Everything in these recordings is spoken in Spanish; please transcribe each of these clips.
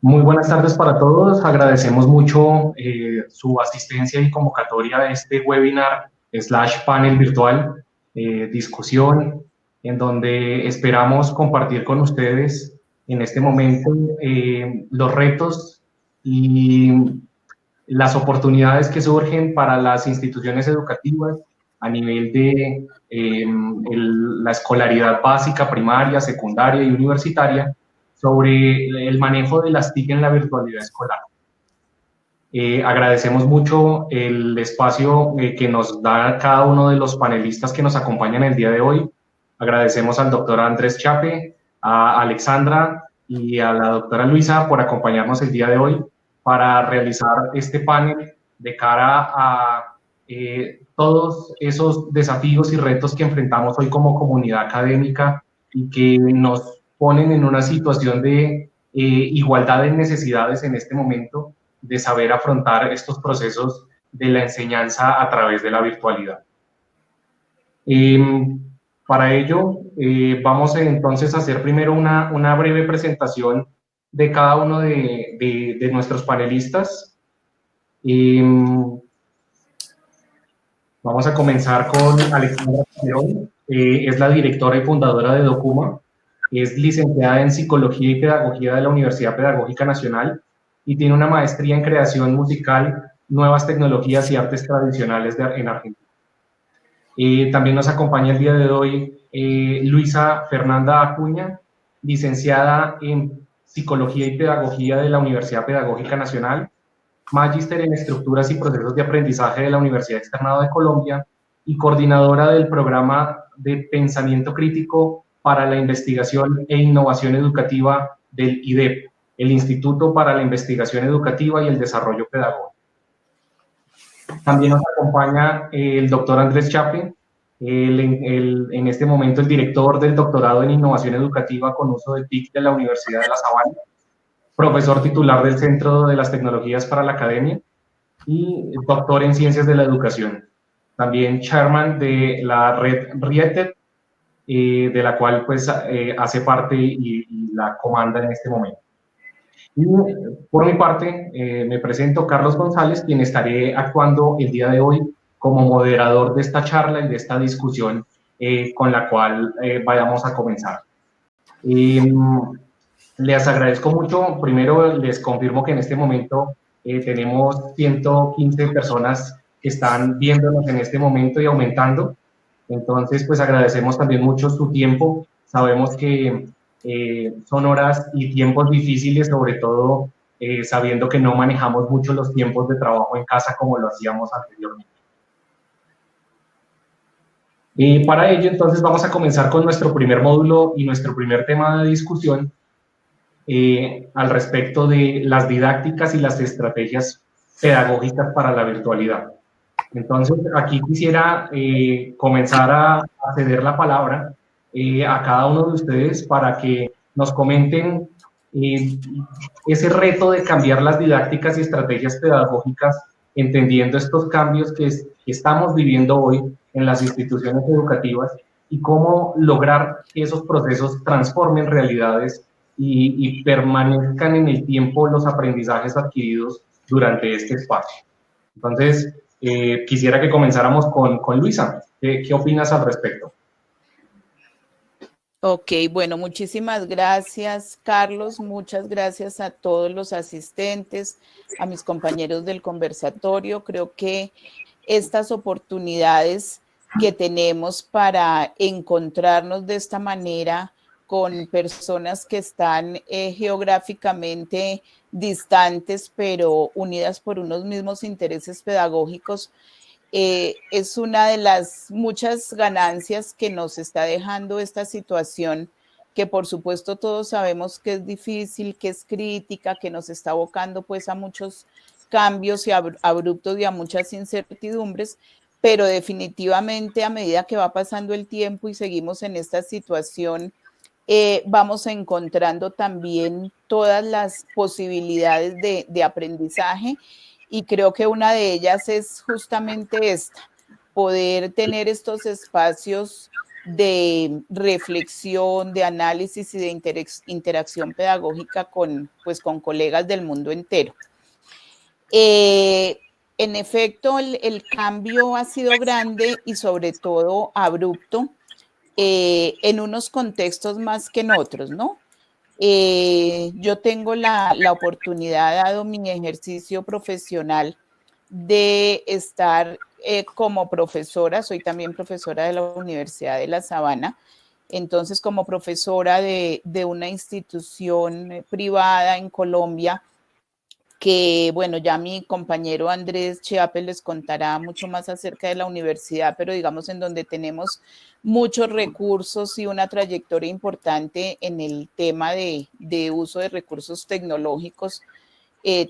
Muy buenas tardes para todos. Agradecemos mucho su asistencia y convocatoria a este webinar slash panel virtual, discusión, en donde esperamos compartir con ustedes en este momento los retos y las oportunidades que surgen para las instituciones educativas a nivel de la escolaridad básica, primaria, secundaria y universitaria, sobre el manejo de las TIC en la virtualidad escolar. Agradecemos mucho el espacio que nos da cada uno de los panelistas que nos acompañan el día de hoy. Agradecemos al doctor Andrés Chape, a Alexandra y a la doctora Luisa por acompañarnos el día de hoy para realizar este panel de cara a todos esos desafíos y retos que enfrentamos hoy como comunidad académica y que nos ponen en una situación de igualdad de necesidades en este momento, de saber afrontar estos procesos de la enseñanza a través de la virtualidad. Para ello, vamos entonces a hacer primero una breve presentación de cada uno de nuestros panelistas. Vamos a comenzar con Alexandra Calderón, es la directora y fundadora de Documa, es licenciada en Psicología y Pedagogía de la Universidad Pedagógica Nacional y tiene una maestría en Creación Musical, Nuevas Tecnologías y Artes Tradicionales en Argentina. También nos acompaña el día de hoy Luisa Fernanda Acuña, licenciada en Psicología y Pedagogía de la Universidad Pedagógica Nacional, magíster en Estructuras y Procesos de Aprendizaje de la Universidad Externado de Colombia y coordinadora del programa de Pensamiento Crítico para la Investigación e Innovación Educativa del IDEP, el Instituto para la Investigación Educativa y el Desarrollo Pedagógico. También nos acompaña el doctor Andrés Chape, en este momento el director del doctorado en Innovación Educativa con uso de TIC de la Universidad de La Sabana, profesor titular del Centro de las Tecnologías para la Academia y doctor en Ciencias de la Educación. También chairman de la red RIETED, de la cual pues hace parte y la comanda en este momento. Y por mi parte, me presento Carlos González, quien estaré actuando el día de hoy como moderador de esta charla y de esta discusión con la cual vayamos a comenzar. Les agradezco mucho. Primero les confirmo que en este momento tenemos 115 personas que están viéndonos en este momento y aumentando. Entonces, pues agradecemos también mucho su tiempo. Sabemos que son horas y tiempos difíciles, sobre todo sabiendo que no manejamos mucho los tiempos de trabajo en casa como lo hacíamos anteriormente. Para ello, entonces, vamos a comenzar con nuestro primer módulo y nuestro primer tema de discusión al respecto de las didácticas y las estrategias pedagógicas para la virtualidad. Entonces, aquí quisiera comenzar a ceder la palabra a cada uno de ustedes para que nos comenten ese reto de cambiar las didácticas y estrategias pedagógicas, entendiendo estos cambios que estamos viviendo hoy en las instituciones educativas y cómo lograr que esos procesos transformen realidades y permanezcan en el tiempo los aprendizajes adquiridos durante este espacio. Entonces, quisiera que comenzáramos con Luisa. ¿Qué opinas al respecto? Ok, bueno, muchísimas gracias, Carlos. Muchas gracias a todos los asistentes, a mis compañeros del conversatorio. Creo que estas oportunidades que tenemos para encontrarnos de esta manera con personas que están geográficamente distantes, pero unidas por unos mismos intereses pedagógicos, es una de las muchas ganancias que nos está dejando esta situación, que por supuesto todos sabemos que es difícil, que es crítica, que nos está abocando pues a muchos cambios y abruptos y a muchas incertidumbres, pero definitivamente a medida que va pasando el tiempo y seguimos en esta situación, vamos encontrando también todas las posibilidades de aprendizaje, y creo que una de ellas es justamente esta, poder tener estos espacios de reflexión, de análisis y de interacción pedagógica con, pues, con colegas del mundo entero. En efecto, el cambio ha sido grande y sobre todo abrupto en unos contextos más que en otros, ¿no? Yo tengo la oportunidad, dado mi ejercicio profesional, de estar como profesora, soy también profesora de la Universidad de La Sabana, entonces como profesora de una institución privada en Colombia, que bueno, ya mi compañero Andrés Chiape les contará mucho más acerca de la universidad, pero digamos en donde tenemos muchos recursos y una trayectoria importante en el tema de uso de recursos tecnológicos,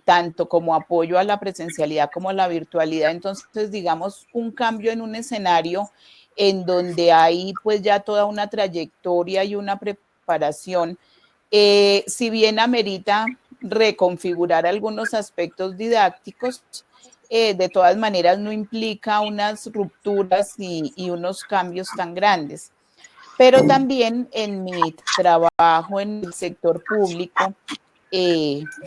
tanto como apoyo a la presencialidad como a la virtualidad. Entonces, digamos, un cambio en un escenario en donde hay pues ya toda una trayectoria y una preparación, si bien amerita reconfigurar algunos aspectos didácticos, de todas maneras no implica unas rupturas y unos cambios tan grandes. Pero también en mi trabajo en el sector público,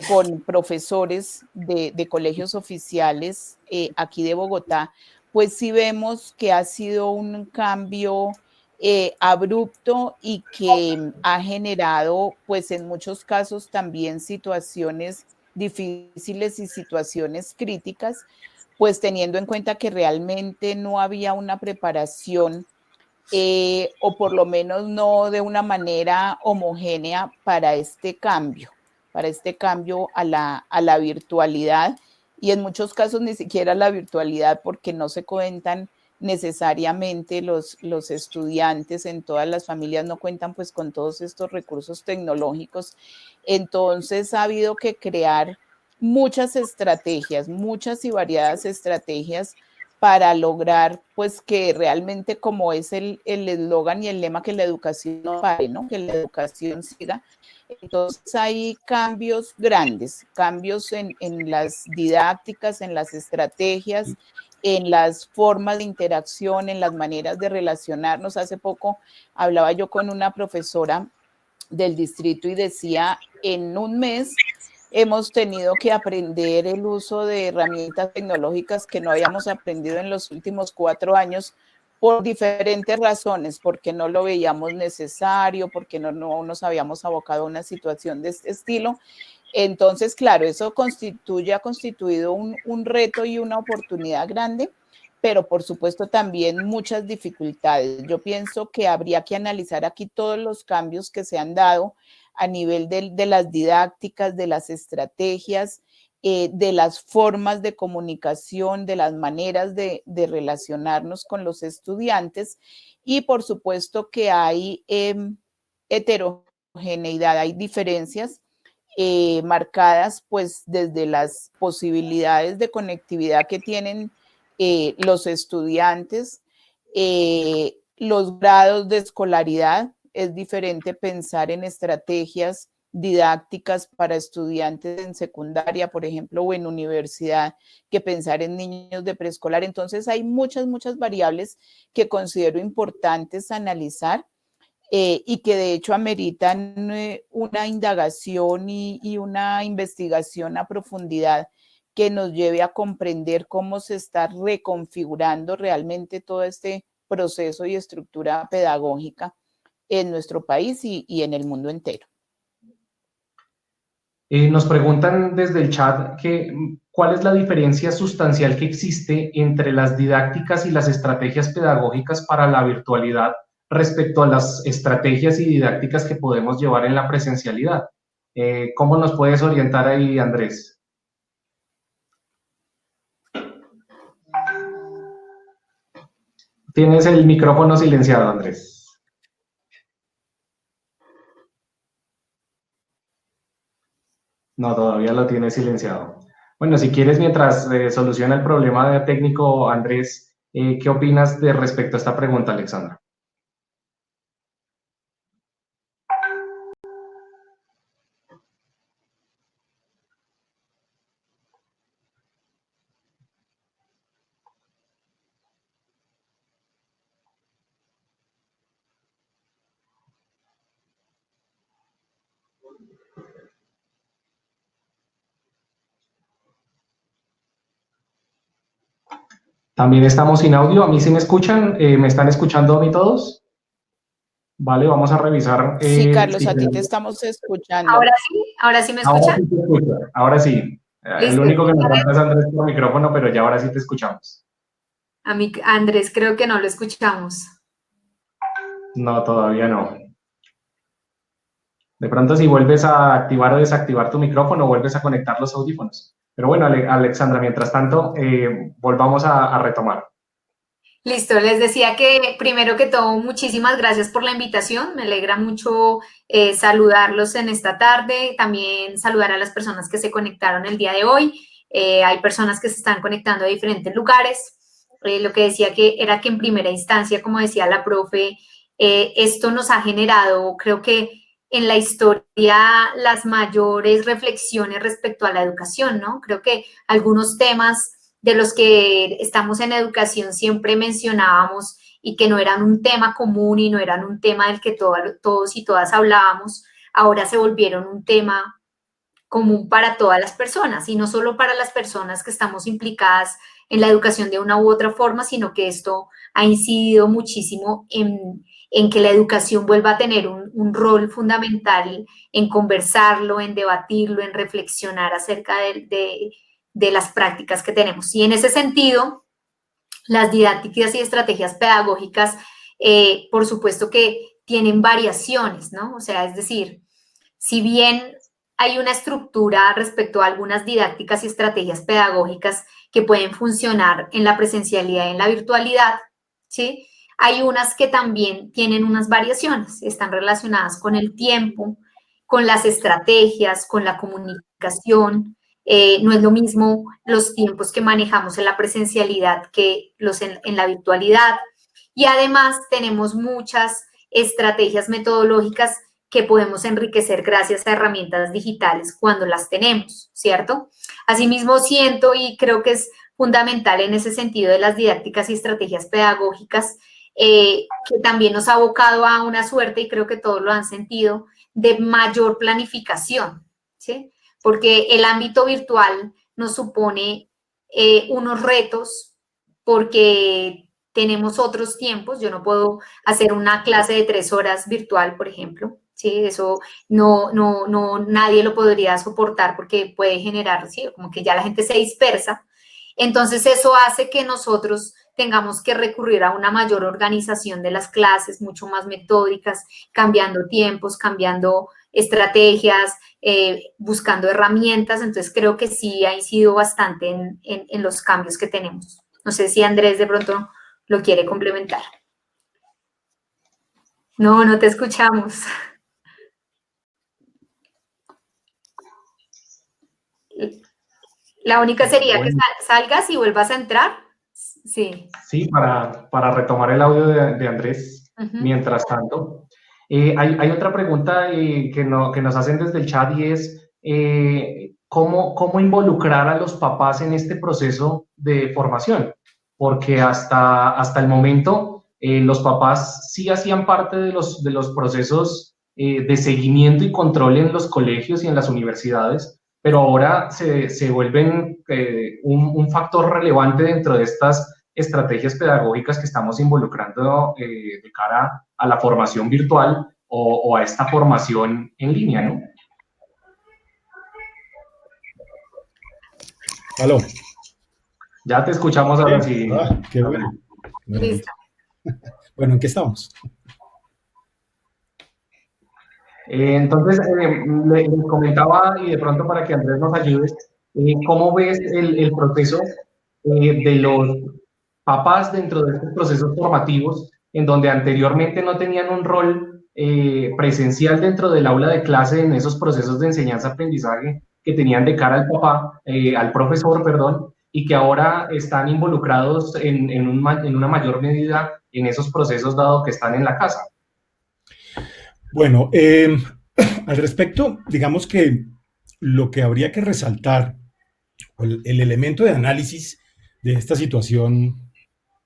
con profesores de colegios oficiales aquí de Bogotá, pues sí vemos que ha sido un cambio abrupto y que ha generado, pues en muchos casos también situaciones difíciles y situaciones críticas, pues teniendo en cuenta que realmente no había una preparación o por lo menos no de una manera homogénea para este cambio a la virtualidad y en muchos casos ni siquiera la virtualidad porque no se cuentan necesariamente los estudiantes en todas las familias no cuentan pues con todos estos recursos tecnológicos. Entonces ha habido que crear muchas estrategias, muchas y variadas estrategias para lograr pues que realmente como es el eslogan y el lema que la educación no pare, ¿no? Que la educación siga. Entonces hay cambios grandes, cambios en las didácticas, en las estrategias, en las formas de interacción, en las maneras de relacionarnos. Hace poco hablaba yo con una profesora del distrito y decía, en un mes hemos tenido que aprender el uso de herramientas tecnológicas que no habíamos aprendido en los últimos 4 años por diferentes razones, porque no lo veíamos necesario, porque no nos habíamos abocado a una situación de este estilo. Entonces, claro, eso ha constituido un reto y una oportunidad grande, pero por supuesto también muchas dificultades. Yo pienso que habría que analizar aquí todos los cambios que se han dado a nivel de las didácticas, de las estrategias, de las formas de comunicación, de las maneras de relacionarnos con los estudiantes y por supuesto que hay heterogeneidad, hay diferencias marcadas pues desde las posibilidades de conectividad que tienen los estudiantes, los grados de escolaridad. Es diferente pensar en estrategias didácticas para estudiantes en secundaria, por ejemplo, o en universidad, que pensar en niños de preescolar. Entonces hay muchas variables que considero importantes analizar y que de hecho ameritan una indagación y una investigación a profundidad que nos lleve a comprender cómo se está reconfigurando realmente todo este proceso y estructura pedagógica en nuestro país y en el mundo entero. Nos preguntan desde el chat que cuál es la diferencia sustancial que existe entre las didácticas y las estrategias pedagógicas para la virtualidad respecto a las estrategias y didácticas que podemos llevar en la presencialidad. ¿Cómo nos puedes orientar ahí, Andrés? Tienes el micrófono silenciado, Andrés. No, todavía lo tienes silenciado. Bueno, si quieres, mientras soluciona el problema de técnico, Andrés, ¿qué opinas de respecto a esta pregunta, Alexandra? También estamos sin audio. ¿A mí sí me escuchan? ¿Me están escuchando a mí todos? Vale, vamos a revisar. Sí, Carlos, Si a ti te tenemos... estamos escuchando. Ahora sí me Ahora escuchan. sí te escucho, ahora sí. El Listo. único que nos falta es Andrés por micrófono, pero ya ahora sí te escuchamos. A mí, Andrés, creo que no lo escuchamos. No, todavía no. De pronto, si vuelves a activar o desactivar tu micrófono, vuelves a conectar los audífonos. Pero bueno, Alexandra, mientras tanto, volvamos a retomar. Listo, les decía que primero que todo, muchísimas gracias por la invitación. Me alegra mucho saludarlos en esta tarde. También saludar a las personas que se conectaron el día de hoy. Hay personas que se están conectando de diferentes lugares. Lo que decía que era que en primera instancia, como decía la profe, esto nos ha generado, creo que en la historia, las mayores reflexiones respecto a la educación, ¿no? Creo que algunos temas de los que estamos en educación siempre mencionábamos y que no eran un tema común y no eran un tema del que todos y todas hablábamos, ahora se volvieron un tema común para todas las personas y no solo para las personas que estamos implicadas en la educación de una u otra forma, sino que esto ha incidido muchísimo en que la educación vuelva a tener un rol fundamental en conversarlo, en debatirlo, en reflexionar acerca de las prácticas que tenemos. Y en ese sentido, las didácticas y estrategias pedagógicas, por supuesto que tienen variaciones, ¿no? O sea, es decir, si bien hay una estructura respecto a algunas didácticas y estrategias pedagógicas que pueden funcionar en la presencialidad y en la virtualidad, ¿sí? Hay unas que también tienen unas variaciones, están relacionadas con el tiempo, con las estrategias, con la comunicación. No es lo mismo los tiempos que manejamos en la presencialidad que los en la virtualidad. Y además tenemos muchas estrategias metodológicas que podemos enriquecer gracias a herramientas digitales cuando las tenemos, ¿cierto? Asimismo, siento y creo que es fundamental en ese sentido de las didácticas y estrategias pedagógicas, que también nos ha abocado a una suerte, y creo que todos lo han sentido, de mayor planificación, ¿sí? Porque el ámbito virtual nos supone unos retos porque tenemos otros tiempos. Yo no puedo hacer una clase de 3 horas virtual, por ejemplo. Sí, eso nadie lo podría soportar porque puede generar, ¿sí? Como que ya la gente se dispersa. Entonces eso hace que nosotros tengamos que recurrir a una mayor organización de las clases, mucho más metódicas, cambiando tiempos, cambiando estrategias, buscando herramientas. Entonces creo que sí ha incidido bastante en los cambios que tenemos. No sé si Andrés de pronto lo quiere complementar. No, no te escuchamos. La única sería que salgas y vuelvas a entrar. Sí. Sí, para retomar el audio de Andrés, mientras tanto. Hay otra pregunta que nos hacen desde el chat y es, ¿cómo involucrar a los papás en este proceso de formación? Porque hasta el momento los papás sí hacían parte de los procesos de seguimiento y control en los colegios y en las universidades, pero ahora se vuelven un factor relevante dentro de estas estrategias pedagógicas que estamos involucrando de cara a la formación virtual o a esta formación en línea, ¿no? Aló. Ya te escuchamos ahora sí. Qué bueno. Listo. Bueno, ¿en qué estamos? Entonces, les comentaba, y de pronto para que Andrés nos ayude, ¿cómo ves el proceso de los papás dentro de estos procesos formativos, en donde anteriormente no tenían un rol presencial dentro del aula de clase, en esos procesos de enseñanza-aprendizaje que tenían de cara al papá, al profesor, perdón, y que ahora están involucrados en una mayor medida en esos procesos dado que están en la casa? Bueno, al respecto, digamos que lo que habría que resaltar, el elemento de análisis de esta situación,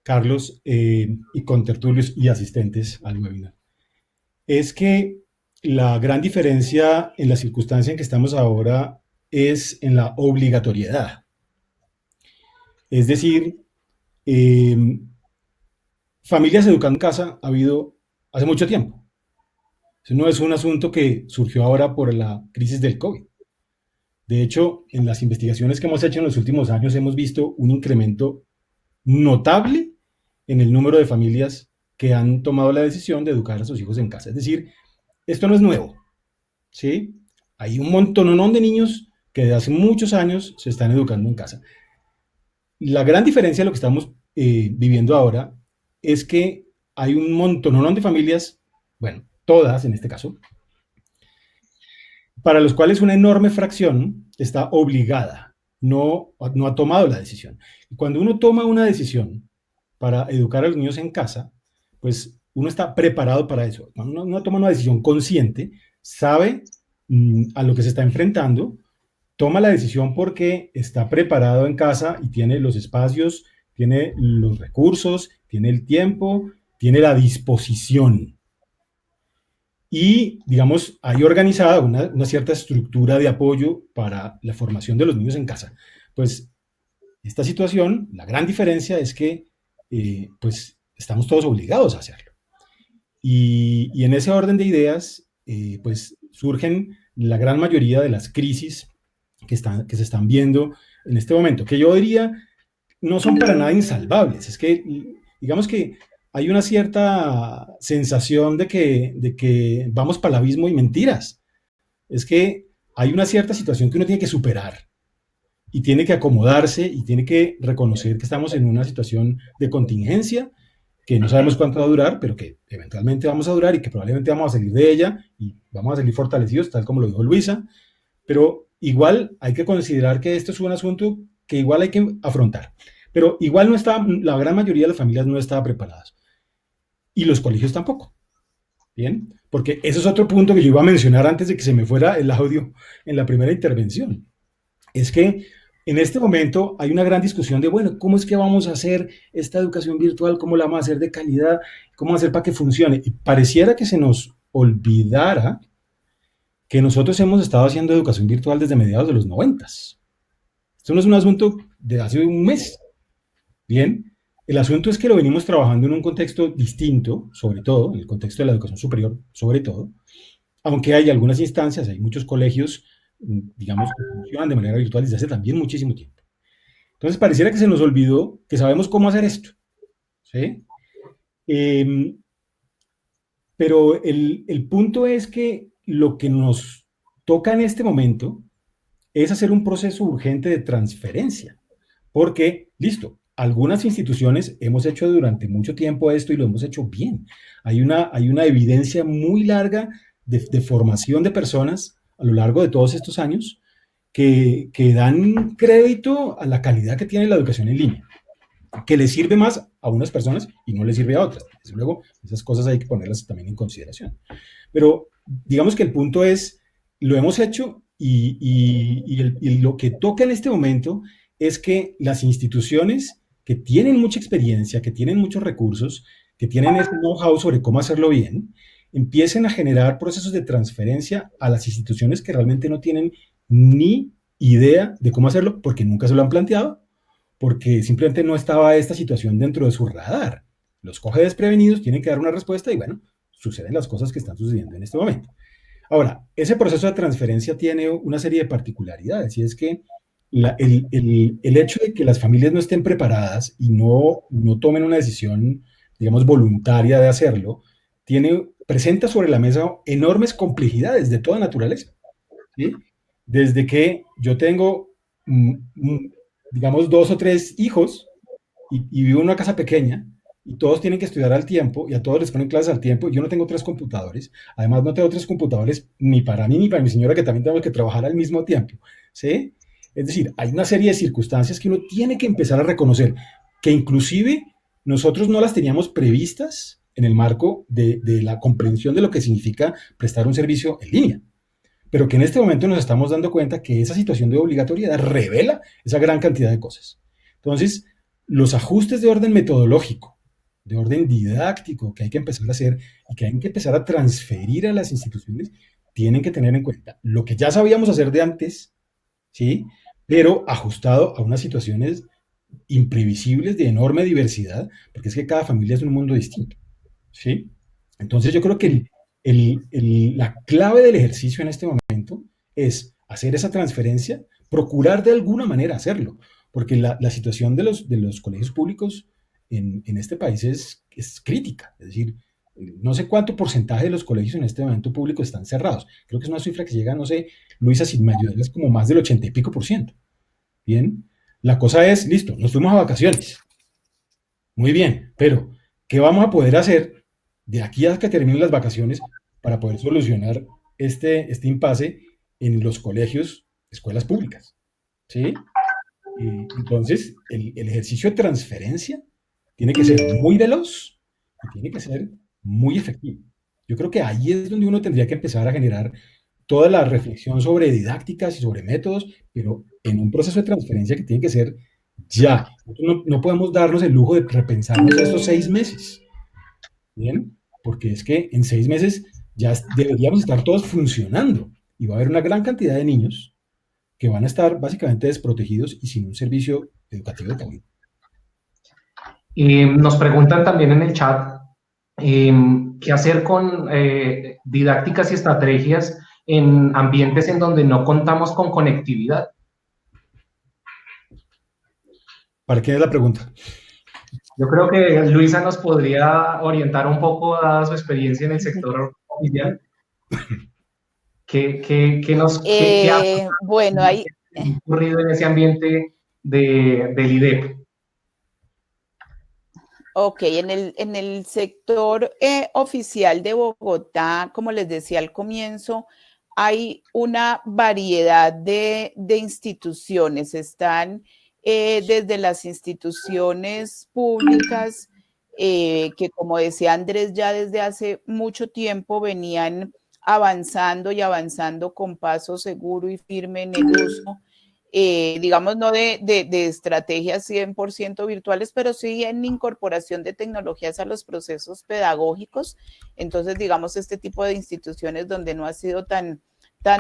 Carlos, y contertulios y asistentes al webinar, es que la gran diferencia en la circunstancia en que estamos ahora es en la obligatoriedad. Es decir, eh, familias educando en casa ha habido hace mucho tiempo. Eso no es un asunto que surgió ahora por la crisis del COVID. De hecho, en las investigaciones que hemos hecho en los últimos años hemos visto un incremento notable en el número de familias que han tomado la decisión de educar a sus hijos en casa. Es decir, esto no es nuevo, ¿sí? Hay un montón de niños que desde hace muchos años se están educando en casa. La gran diferencia de lo que estamos viviendo ahora es que hay un montón de familias, bueno, todas en este caso, para los cuales una enorme fracción está obligada, no ha tomado la decisión. Y cuando uno toma una decisión para educar a los niños en casa, pues uno está preparado para eso. Cuando uno toma una decisión consciente, sabe a lo que se está enfrentando, toma la decisión porque está preparado en casa y tiene los espacios, tiene los recursos, tiene el tiempo, tiene la disposición. Y, digamos, hay organizada una cierta estructura de apoyo para la formación de los niños en casa. Pues esta situación, la gran diferencia es que pues estamos todos obligados a hacerlo. Y en ese orden de ideas, pues surgen la gran mayoría de las crisis que se están viendo en este momento, que yo diría no son para nada insalvables. Es que, digamos que hay una cierta sensación de que vamos para el abismo y mentiras. Es que hay una cierta situación que uno tiene que superar y tiene que acomodarse y tiene que reconocer que estamos en una situación de contingencia que no sabemos cuánto va a durar, pero que eventualmente vamos a durar y que probablemente vamos a salir de ella y vamos a salir fortalecidos, tal como lo dijo Luisa, pero igual hay que considerar que esto es un asunto que igual hay que afrontar. Pero igual la gran mayoría de las familias no estaba preparadas. Y los colegios tampoco. ¿Bien? Porque ese es otro punto que yo iba a mencionar antes de que se me fuera el audio en la primera intervención. Es que en este momento hay una gran discusión de, bueno, ¿cómo es que vamos a hacer esta educación virtual? ¿Cómo la vamos a hacer de calidad? ¿Cómo hacer para que funcione? Y pareciera que se nos olvidara que nosotros hemos estado haciendo educación virtual desde mediados de los 90. Esto no es un asunto de hace un mes. Bien, el asunto es que lo venimos trabajando en un contexto distinto, sobre todo, en el contexto de la educación superior, sobre todo, aunque hay algunas instancias, hay muchos colegios, digamos, que funcionan de manera virtual desde hace también muchísimo tiempo. Entonces, pareciera que se nos olvidó que sabemos cómo hacer esto, ¿sí? Pero el punto es que lo que nos toca en este momento es hacer un proceso urgente de transferencia, porque, listo, algunas instituciones hemos hecho durante mucho tiempo esto y lo hemos hecho bien. Hay una evidencia muy larga de formación de personas a lo largo de todos estos años que dan crédito a la calidad que tiene la educación en línea, que le sirve más a unas personas y no le sirve a otras. Desde luego, esas cosas hay que ponerlas también en consideración. Pero digamos que el punto es, lo hemos hecho y lo que toca en este momento es que las instituciones que tienen mucha experiencia, que tienen muchos recursos, que tienen ese know-how sobre cómo hacerlo bien, empiecen a generar procesos de transferencia a las instituciones que realmente no tienen ni idea de cómo hacerlo, porque nunca se lo han planteado, porque simplemente no estaba esta situación dentro de su radar. Los coge desprevenidos, tienen que dar una respuesta y bueno, suceden las cosas que están sucediendo en este momento. Ahora, ese proceso de transferencia tiene una serie de particularidades y es que el hecho de que las familias no estén preparadas y no tomen una decisión, digamos, voluntaria de hacerlo, presenta sobre la mesa enormes complejidades de toda naturaleza, ¿sí? Desde que yo tengo, digamos, 2 o 3 hijos y vivo en una casa pequeña y todos tienen que estudiar al tiempo y a todos les ponen clases al tiempo, yo no tengo 3 computadores, además no tengo 3 computadores ni para mí ni para mi señora que también tenemos que trabajar al mismo tiempo, ¿sí? Es decir, hay una serie de circunstancias que uno tiene que empezar a reconocer, que inclusive nosotros no las teníamos previstas en el marco de la comprensión de lo que significa prestar un servicio en línea, pero que en este momento nos estamos dando cuenta que esa situación de obligatoriedad revela esa gran cantidad de cosas. Entonces, los ajustes de orden metodológico, de orden didáctico que hay que empezar a hacer y que hay que empezar a transferir a las instituciones, tienen que tener en cuenta lo que ya sabíamos hacer de antes, ¿sí? Pero ajustado a unas situaciones imprevisibles de enorme diversidad, porque es que cada familia es un mundo distinto, ¿sí? Entonces yo creo que la clave del ejercicio en este momento es hacer esa transferencia, procurar de alguna manera hacerlo, porque la situación de los colegios públicos en este país es crítica, es decir, no sé cuánto porcentaje de los colegios en este momento público están cerrados. Creo que es una cifra que llega, no sé, Luisa, si me ayudas, es como más del 80 y pico por ciento. Bien, la cosa es, listo, nos fuimos a vacaciones. Muy bien, pero ¿qué vamos a poder hacer de aquí a que terminen las vacaciones para poder solucionar este impasse en los colegios, escuelas públicas? ¿Sí? Entonces, el ejercicio de transferencia tiene que ser muy veloz y tiene que ser muy efectivo. Yo creo que ahí es donde uno tendría que empezar a generar toda la reflexión sobre didácticas y sobre métodos, pero en un proceso de transferencia que tiene que ser ya. No podemos darnos el lujo de repensarnos estos 6 meses, ¿bien? Porque es que en 6 meses ya deberíamos estar todos funcionando y va a haber una gran cantidad de niños que van a estar básicamente desprotegidos y sin un servicio educativo de calidad. Nos preguntan también en el chat qué hacer con didácticas y estrategias en ambientes en donde no contamos con conectividad. ¿Para quién es la pregunta? Yo creo que Luisa nos podría orientar un poco, dada su experiencia en el sector oficial. ¿Qué ha bueno, ahí ocurrido en ese ambiente del IDEP? Ok, en el sector oficial de Bogotá, como les decía al comienzo, hay una variedad de instituciones. Están desde las instituciones públicas, que como decía Andrés, ya desde hace mucho tiempo venían avanzando y avanzando con paso seguro y firme en el uso. Digamos, no de estrategias 100% virtuales, pero sí en incorporación de tecnologías a los procesos pedagógicos. Entonces, digamos, este tipo de instituciones donde no ha sido tan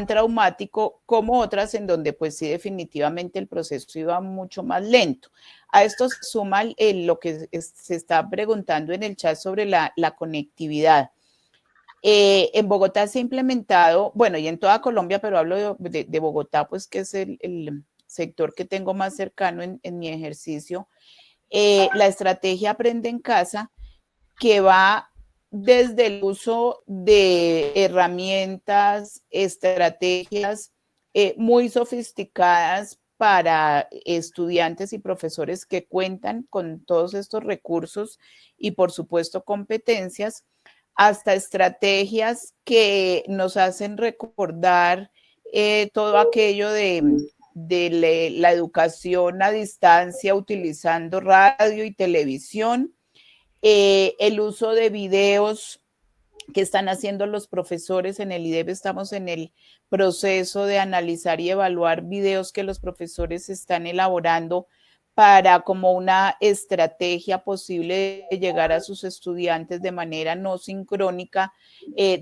traumático como otras en donde pues sí definitivamente el proceso iba mucho más lento. A esto se suma lo que se está preguntando en el chat sobre la conectividad. En Bogotá se ha implementado, bueno, y en toda Colombia, pero hablo de Bogotá, pues que es el sector que tengo más cercano en mi ejercicio, la estrategia Aprende en Casa, que va desde el uso de herramientas, estrategias muy sofisticadas para estudiantes y profesores que cuentan con todos estos recursos y, por supuesto, competencias, hasta estrategias que nos hacen recordar todo aquello de la educación a distancia utilizando radio y televisión, el uso de videos que están haciendo los profesores en el IDEP. Estamos en el proceso de analizar y evaluar videos que los profesores están elaborando para como una estrategia posible de llegar a sus estudiantes de manera no sincrónica,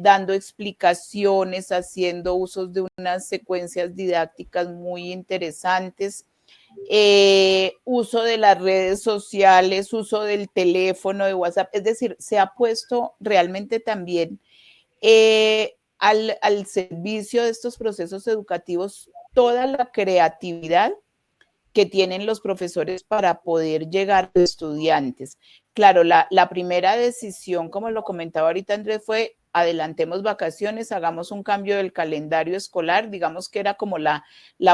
dando explicaciones, haciendo usos de unas secuencias didácticas muy interesantes. Uso de las redes sociales, uso del teléfono, de WhatsApp, es decir, se ha puesto realmente también al servicio de estos procesos educativos toda la creatividad que tienen los profesores para poder llegar a los estudiantes. Claro, la primera decisión, como lo comentaba ahorita Andrés, fue adelantemos vacaciones, hagamos un cambio del calendario escolar, digamos que era como la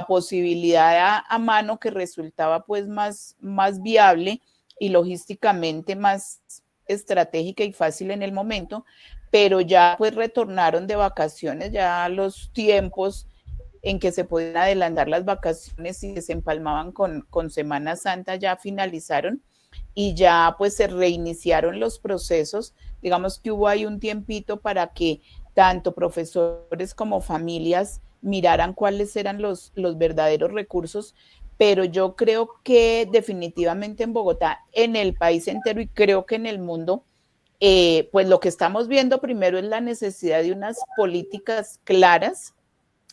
posibilidad a mano que resultaba pues más viable y logísticamente más estratégica y fácil en el momento, pero ya pues retornaron de vacaciones, ya los tiempos en que se podían adelantar las vacaciones y se empalmaban con Semana Santa ya finalizaron y ya pues se reiniciaron los procesos. Digamos que hubo ahí un tiempito para que tanto profesores como familias miraran cuáles eran los verdaderos recursos, pero yo creo que definitivamente en Bogotá, en el país entero y creo que en el mundo, pues lo que estamos viendo primero es la necesidad de unas políticas claras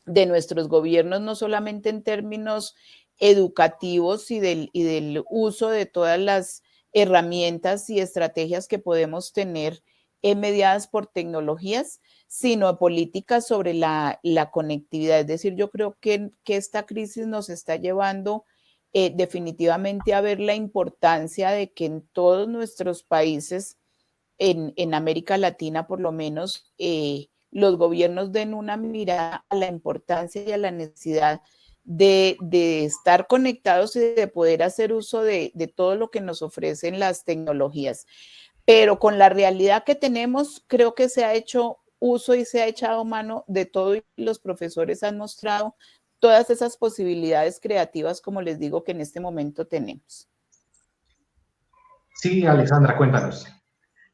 de nuestros gobiernos, no solamente en términos educativos y del uso de todas las herramientas y estrategias que podemos tener mediadas por tecnologías, sino políticas sobre la conectividad. Es decir, yo creo que esta crisis nos está llevando definitivamente a ver la importancia de que en todos nuestros países, en América Latina por lo menos, los gobiernos den una mirada a la importancia y a la necesidad de estar conectados y de poder hacer uso de todo lo que nos ofrecen las tecnologías. Pero con la realidad que tenemos, creo que se ha hecho uso y se ha echado mano de todo y los profesores han mostrado todas esas posibilidades creativas, como les digo, que en este momento tenemos. Sí, Alexandra, cuéntanos.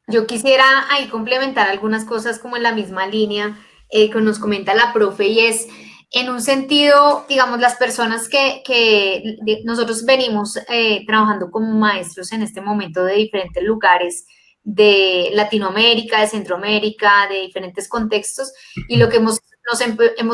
Yo quisiera ahí complementar algunas cosas como en la misma línea que nos comenta la profe, y es en un sentido, digamos, las personas que nosotros venimos trabajando como maestros en este momento de diferentes lugares de Latinoamérica, de Centroamérica, de diferentes contextos, y lo que hemos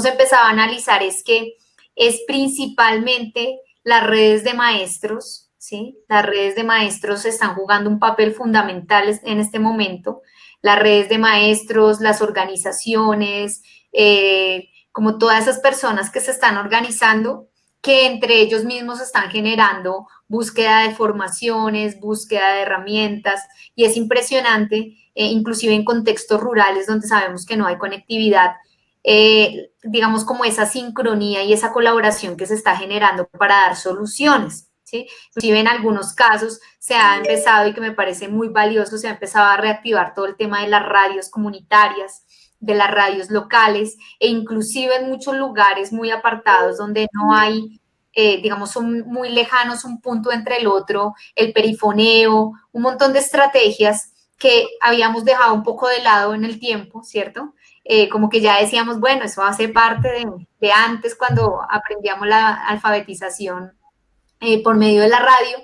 empezado a analizar es que es principalmente las redes de maestros, ¿sí? Las redes de maestros están jugando un papel fundamental en este momento. Las redes de maestros, las organizaciones, como todas esas personas que se están organizando, que entre ellos mismos están generando búsqueda de formaciones, búsqueda de herramientas, y es impresionante, inclusive en contextos rurales donde sabemos que no hay conectividad, digamos como esa sincronía y esa colaboración que se está generando para dar soluciones, ¿sí? Inclusive en algunos casos se ha empezado, y que me parece muy valioso, se ha empezado a reactivar todo el tema de las radios comunitarias, de las radios locales, e inclusive en muchos lugares muy apartados donde no hay, digamos, son muy lejanos un punto entre el otro, el perifoneo, un montón de estrategias que habíamos dejado un poco de lado en el tiempo, ¿cierto? Como que ya decíamos, bueno, eso hace parte de antes, cuando aprendíamos la alfabetización por medio de la radio,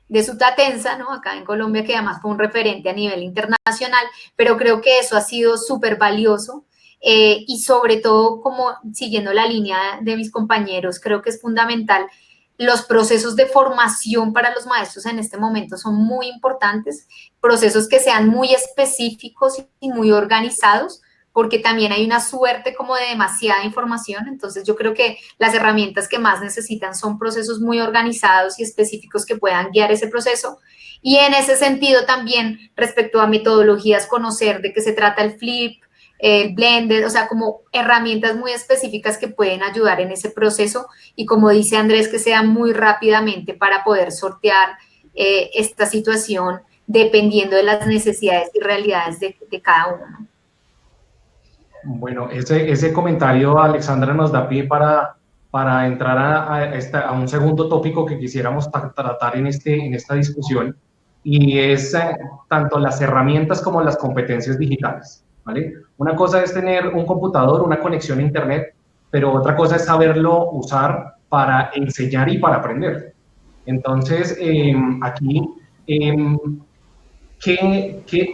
de Sutatensa, ¿no? Acá en Colombia, que además fue un referente a nivel internacional, pero creo que eso ha sido súper valioso, y sobre todo, como siguiendo la línea de mis compañeros, creo que es fundamental. Los procesos de formación para los maestros en este momento son muy importantes, procesos que sean muy específicos y muy organizados, porque también hay una suerte como de demasiada información. Entonces yo creo que las herramientas que más necesitan son procesos muy organizados y específicos que puedan guiar ese proceso. Y en ese sentido también, respecto a metodologías, conocer de qué se trata el flip, el blended, o sea, como herramientas muy específicas que pueden ayudar en ese proceso, y como dice Andrés, que sea muy rápidamente para poder sortear esta situación dependiendo de las necesidades y realidades de cada uno. Bueno, ese comentario, Alexandra, nos da pie para entrar a un segundo tópico que quisiéramos tratar en esta discusión, y es tanto las herramientas como las competencias digitales, ¿vale? Una cosa es tener un computador, una conexión a Internet, pero otra cosa es saberlo usar para enseñar y para aprender. Entonces, aquí, ¿qué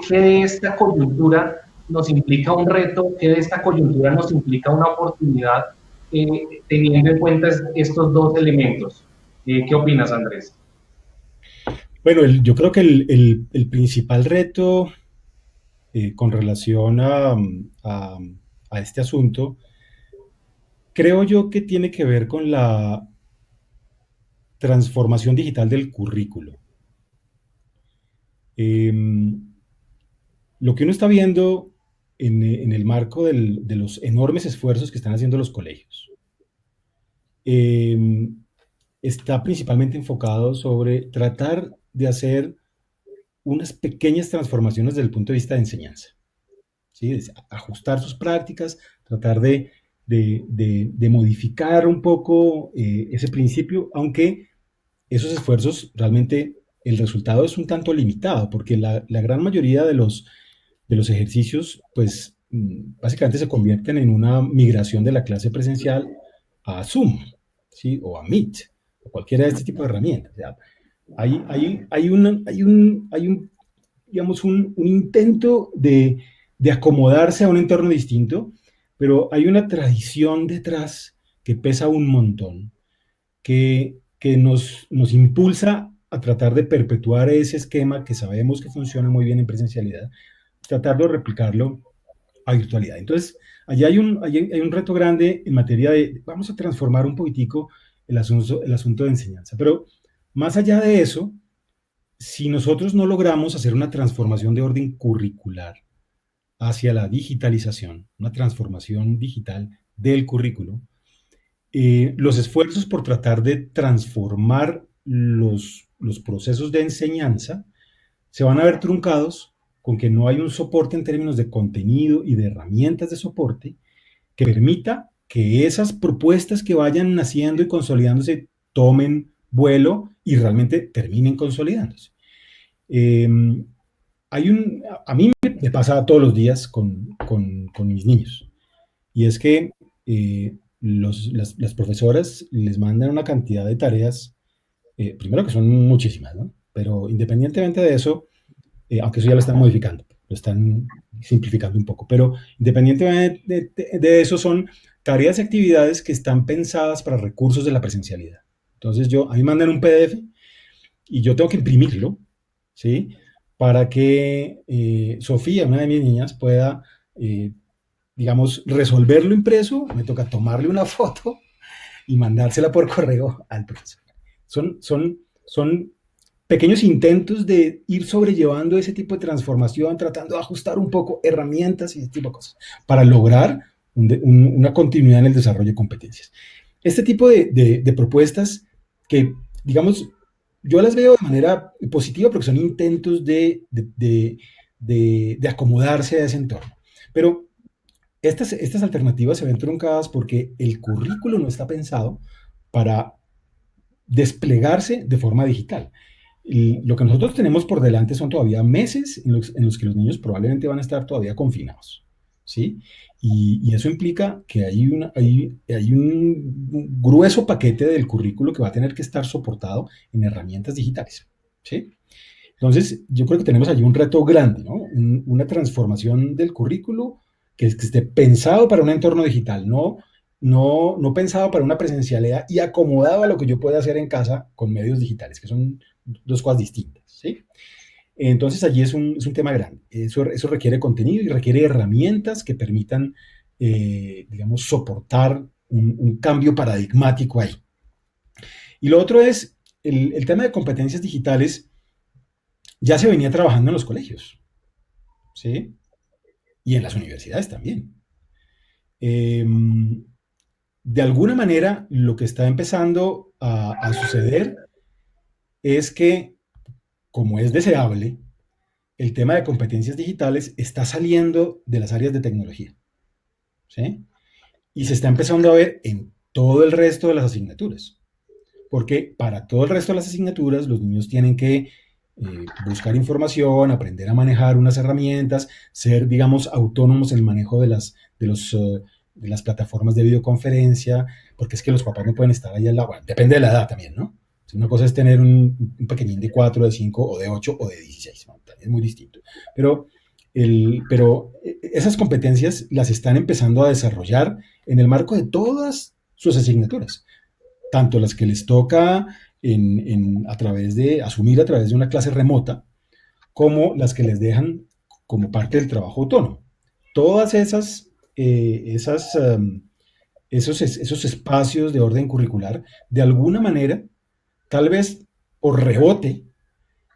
de esta coyuntura nos implica un reto? ¿Qué de esta coyuntura nos implica una oportunidad, teniendo en cuenta estos dos elementos? ¿Qué opinas, Andrés? Bueno, yo creo que el principal reto con relación a este asunto, creo yo que tiene que ver con la transformación digital del currículo. Lo que uno está viendo en el marco de los enormes esfuerzos que están haciendo los colegios está principalmente enfocado sobre tratar de hacer unas pequeñas transformaciones desde el punto de vista de enseñanza, ¿sí? Ajustar sus prácticas, tratar de modificar un poco ese principio, aunque esos esfuerzos realmente el resultado es un tanto limitado, porque la gran mayoría de los ejercicios, pues básicamente se convierten en una migración de la clase presencial a Zoom, ¿sí? O a Meet, o cualquiera de este tipo de herramientas. O sea, digamos, un intento de acomodarse a un entorno distinto, pero hay una tradición detrás que pesa un montón, que nos impulsa a tratar de perpetuar ese esquema que sabemos que funciona muy bien en presencialidad, tratar de replicarlo a virtualidad. Entonces, allí hay un reto grande en materia de, vamos a transformar un poquitico el asunto de enseñanza. Pero más allá de eso, si nosotros no logramos hacer una transformación de orden curricular hacia la digitalización, una transformación digital del currículo, los esfuerzos por tratar de transformar los procesos de enseñanza se van a ver truncados con que no hay un soporte en términos de contenido y de herramientas de soporte que permita que esas propuestas que vayan naciendo y consolidándose tomen vuelo y realmente terminen consolidándose. A mí me pasa todos los días con mis niños, y es que las profesoras les mandan una cantidad de tareas, primero que son muchísimas, ¿no? Pero independientemente de eso, aunque eso ya lo están modificando, lo están simplificando un poco, pero independientemente de eso, son tareas y actividades que están pensadas para recursos de la presencialidad. Entonces a mí me mandan un PDF y yo tengo que imprimirlo, ¿sí? Para que Sofía, una de mis niñas, pueda, digamos, resolverlo impreso. Me toca tomarle una foto y mandársela por correo al profesor. Son pequeños intentos de ir sobrellevando ese tipo de transformación, tratando de ajustar un poco herramientas y ese tipo de cosas, para lograr una continuidad en el desarrollo de competencias. Este tipo de propuestas que, digamos, yo las veo de manera positiva porque son intentos de acomodarse a ese entorno. Pero estas alternativas se ven truncadas porque el currículo no está pensado para desplegarse de forma digital. Y lo que nosotros tenemos por delante son todavía meses en los que los niños probablemente van a estar todavía confinados, ¿sí? Y eso implica que hay un grueso paquete del currículo que va a tener que estar soportado en herramientas digitales, ¿sí? Entonces, yo creo que tenemos allí un reto grande, ¿no? Una transformación del currículo que esté pensado para un entorno digital, no pensado para una presencialidad y acomodado a lo que yo pueda hacer en casa con medios digitales, que son dos cosas distintas, ¿sí? Entonces allí es un tema grande. Eso requiere contenido y requiere herramientas que permitan, digamos, soportar un cambio paradigmático ahí. Y lo otro es, el tema de competencias digitales ya se venía trabajando en los colegios, ¿sí? Y en las universidades también. De alguna manera, lo que está empezando a suceder es que, como es deseable, el tema de competencias digitales está saliendo de las áreas de tecnología, ¿sí? Y se está empezando a ver en todo el resto de las asignaturas, porque para todo el resto de las asignaturas los niños tienen que buscar información, aprender a manejar unas herramientas, ser, digamos, autónomos en el manejo de las plataformas de videoconferencia, porque es que los papás no pueden estar ahí al lado. Bueno, depende de la edad también, ¿no? Una cosa es tener un pequeñín de 4, de 5, o de 8, o de 16, ¿no? Es muy distinto. Pero esas competencias las están empezando a desarrollar en el marco de todas sus asignaturas, tanto las que les toca asumir a través de una clase remota, como las que les dejan como parte del trabajo autónomo. Todas esos espacios de orden curricular, de alguna manera, tal vez por rebote,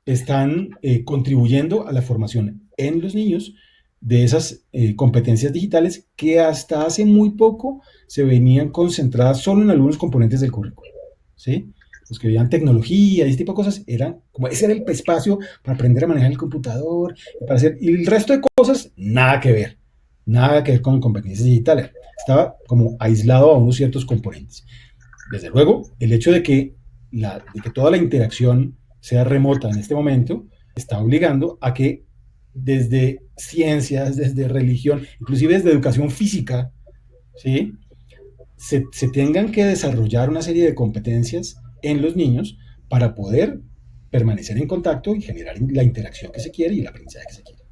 están contribuyendo a la formación en los niños de esas competencias digitales que hasta hace muy poco se venían concentradas solo en algunos componentes del currículo, ¿sí? Los que veían tecnología y ese tipo de cosas, ese era el espacio para aprender a manejar el computador, y el resto de cosas, nada que ver con competencias digitales. Estaba como aislado a unos ciertos componentes. Desde luego, el hecho de que toda la interacción sea remota en este momento, está obligando a que desde ciencias, desde religión, inclusive desde educación física, ¿sí? se tengan que desarrollar una serie de competencias en los niños para poder permanecer en contacto y generar la interacción que se quiere y el aprendizaje que se quiere.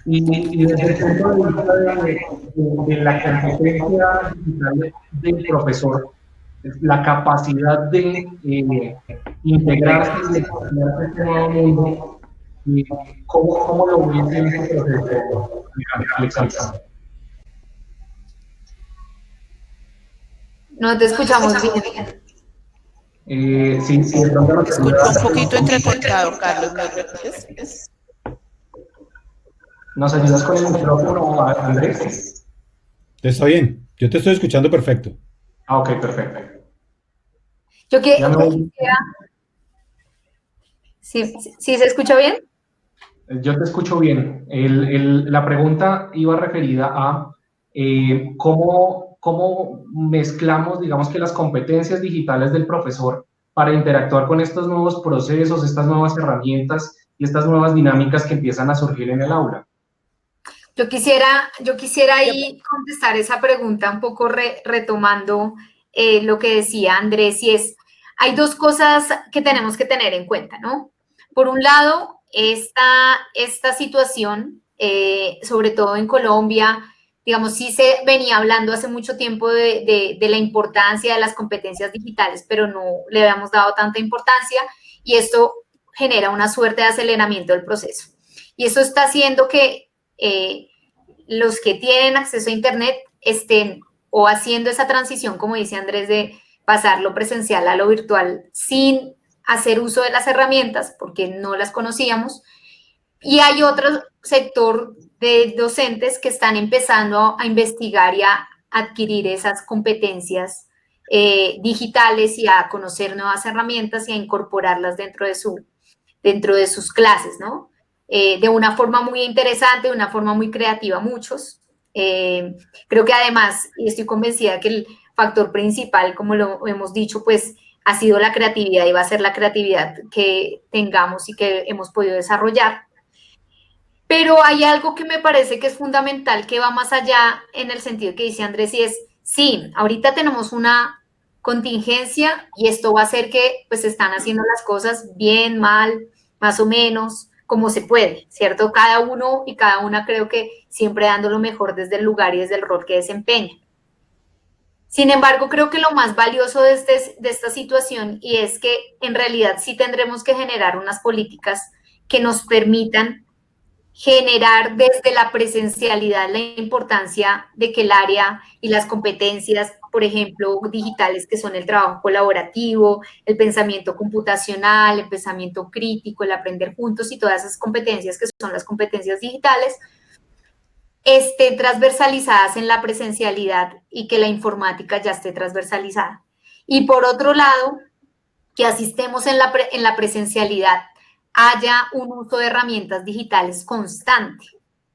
Y desde el punto de vista de la competencia digital del profesor, la capacidad de integrarse y desarrollar este nuevo mundo, ¿cómo lo ves en este proceso, Alexandra? No te escuchamos bien. Sí, de pronto Te escucho un poquito entrecortado, Carlos, ¿me repites? ¿Nos ayudas con el micrófono, Andrés? Está bien, yo te estoy escuchando perfecto. Ah, ok, perfecto. Yo quisiera... ¿Sí se escucha bien? Yo te escucho bien. La pregunta iba referida a cómo mezclamos, digamos que las competencias digitales del profesor para interactuar con estos nuevos procesos, estas nuevas herramientas y estas nuevas dinámicas que empiezan a surgir en el aula. Yo quisiera ahí contestar esa pregunta un poco retomando lo que decía Andrés, y es, hay dos cosas que tenemos que tener en cuenta, ¿no? Por un lado, esta situación, sobre todo en Colombia, digamos, sí se venía hablando hace mucho tiempo de la importancia de las competencias digitales, pero no le habíamos dado tanta importancia, y esto genera una suerte de aceleramiento del proceso. Y eso está haciendo que los que tienen acceso a Internet estén o haciendo esa transición, como dice Andrés, de pasar lo presencial a lo virtual sin hacer uso de las herramientas porque no las conocíamos. Y hay otro sector de docentes que están empezando a investigar y a adquirir esas competencias digitales y a conocer nuevas herramientas y a incorporarlas dentro de sus clases, ¿no? De una forma muy interesante, de una forma muy creativa muchos. Creo que además, y estoy convencida que el factor principal, como lo hemos dicho, pues ha sido la creatividad y va a ser la creatividad que tengamos y que hemos podido desarrollar. Pero hay algo que me parece que es fundamental, que va más allá en el sentido que dice Andrés, y es, sí, ahorita tenemos una contingencia y esto va a hacer que pues están haciendo las cosas bien, mal, más o menos, como se puede, ¿cierto? Cada uno y cada una creo que siempre dando lo mejor desde el lugar y desde el rol que desempeña. Sin embargo, creo que lo más valioso de esta situación y es que en realidad sí tendremos que generar unas políticas que nos permitan generar desde la presencialidad la importancia de que el área y las competencias, por ejemplo, digitales, que son el trabajo colaborativo, el pensamiento computacional, el pensamiento crítico, el aprender juntos y todas esas competencias que son las competencias digitales, estén transversalizadas en la presencialidad y que la informática ya esté transversalizada. Y por otro lado, que asistemos en la presencialidad, haya un uso de herramientas digitales constante,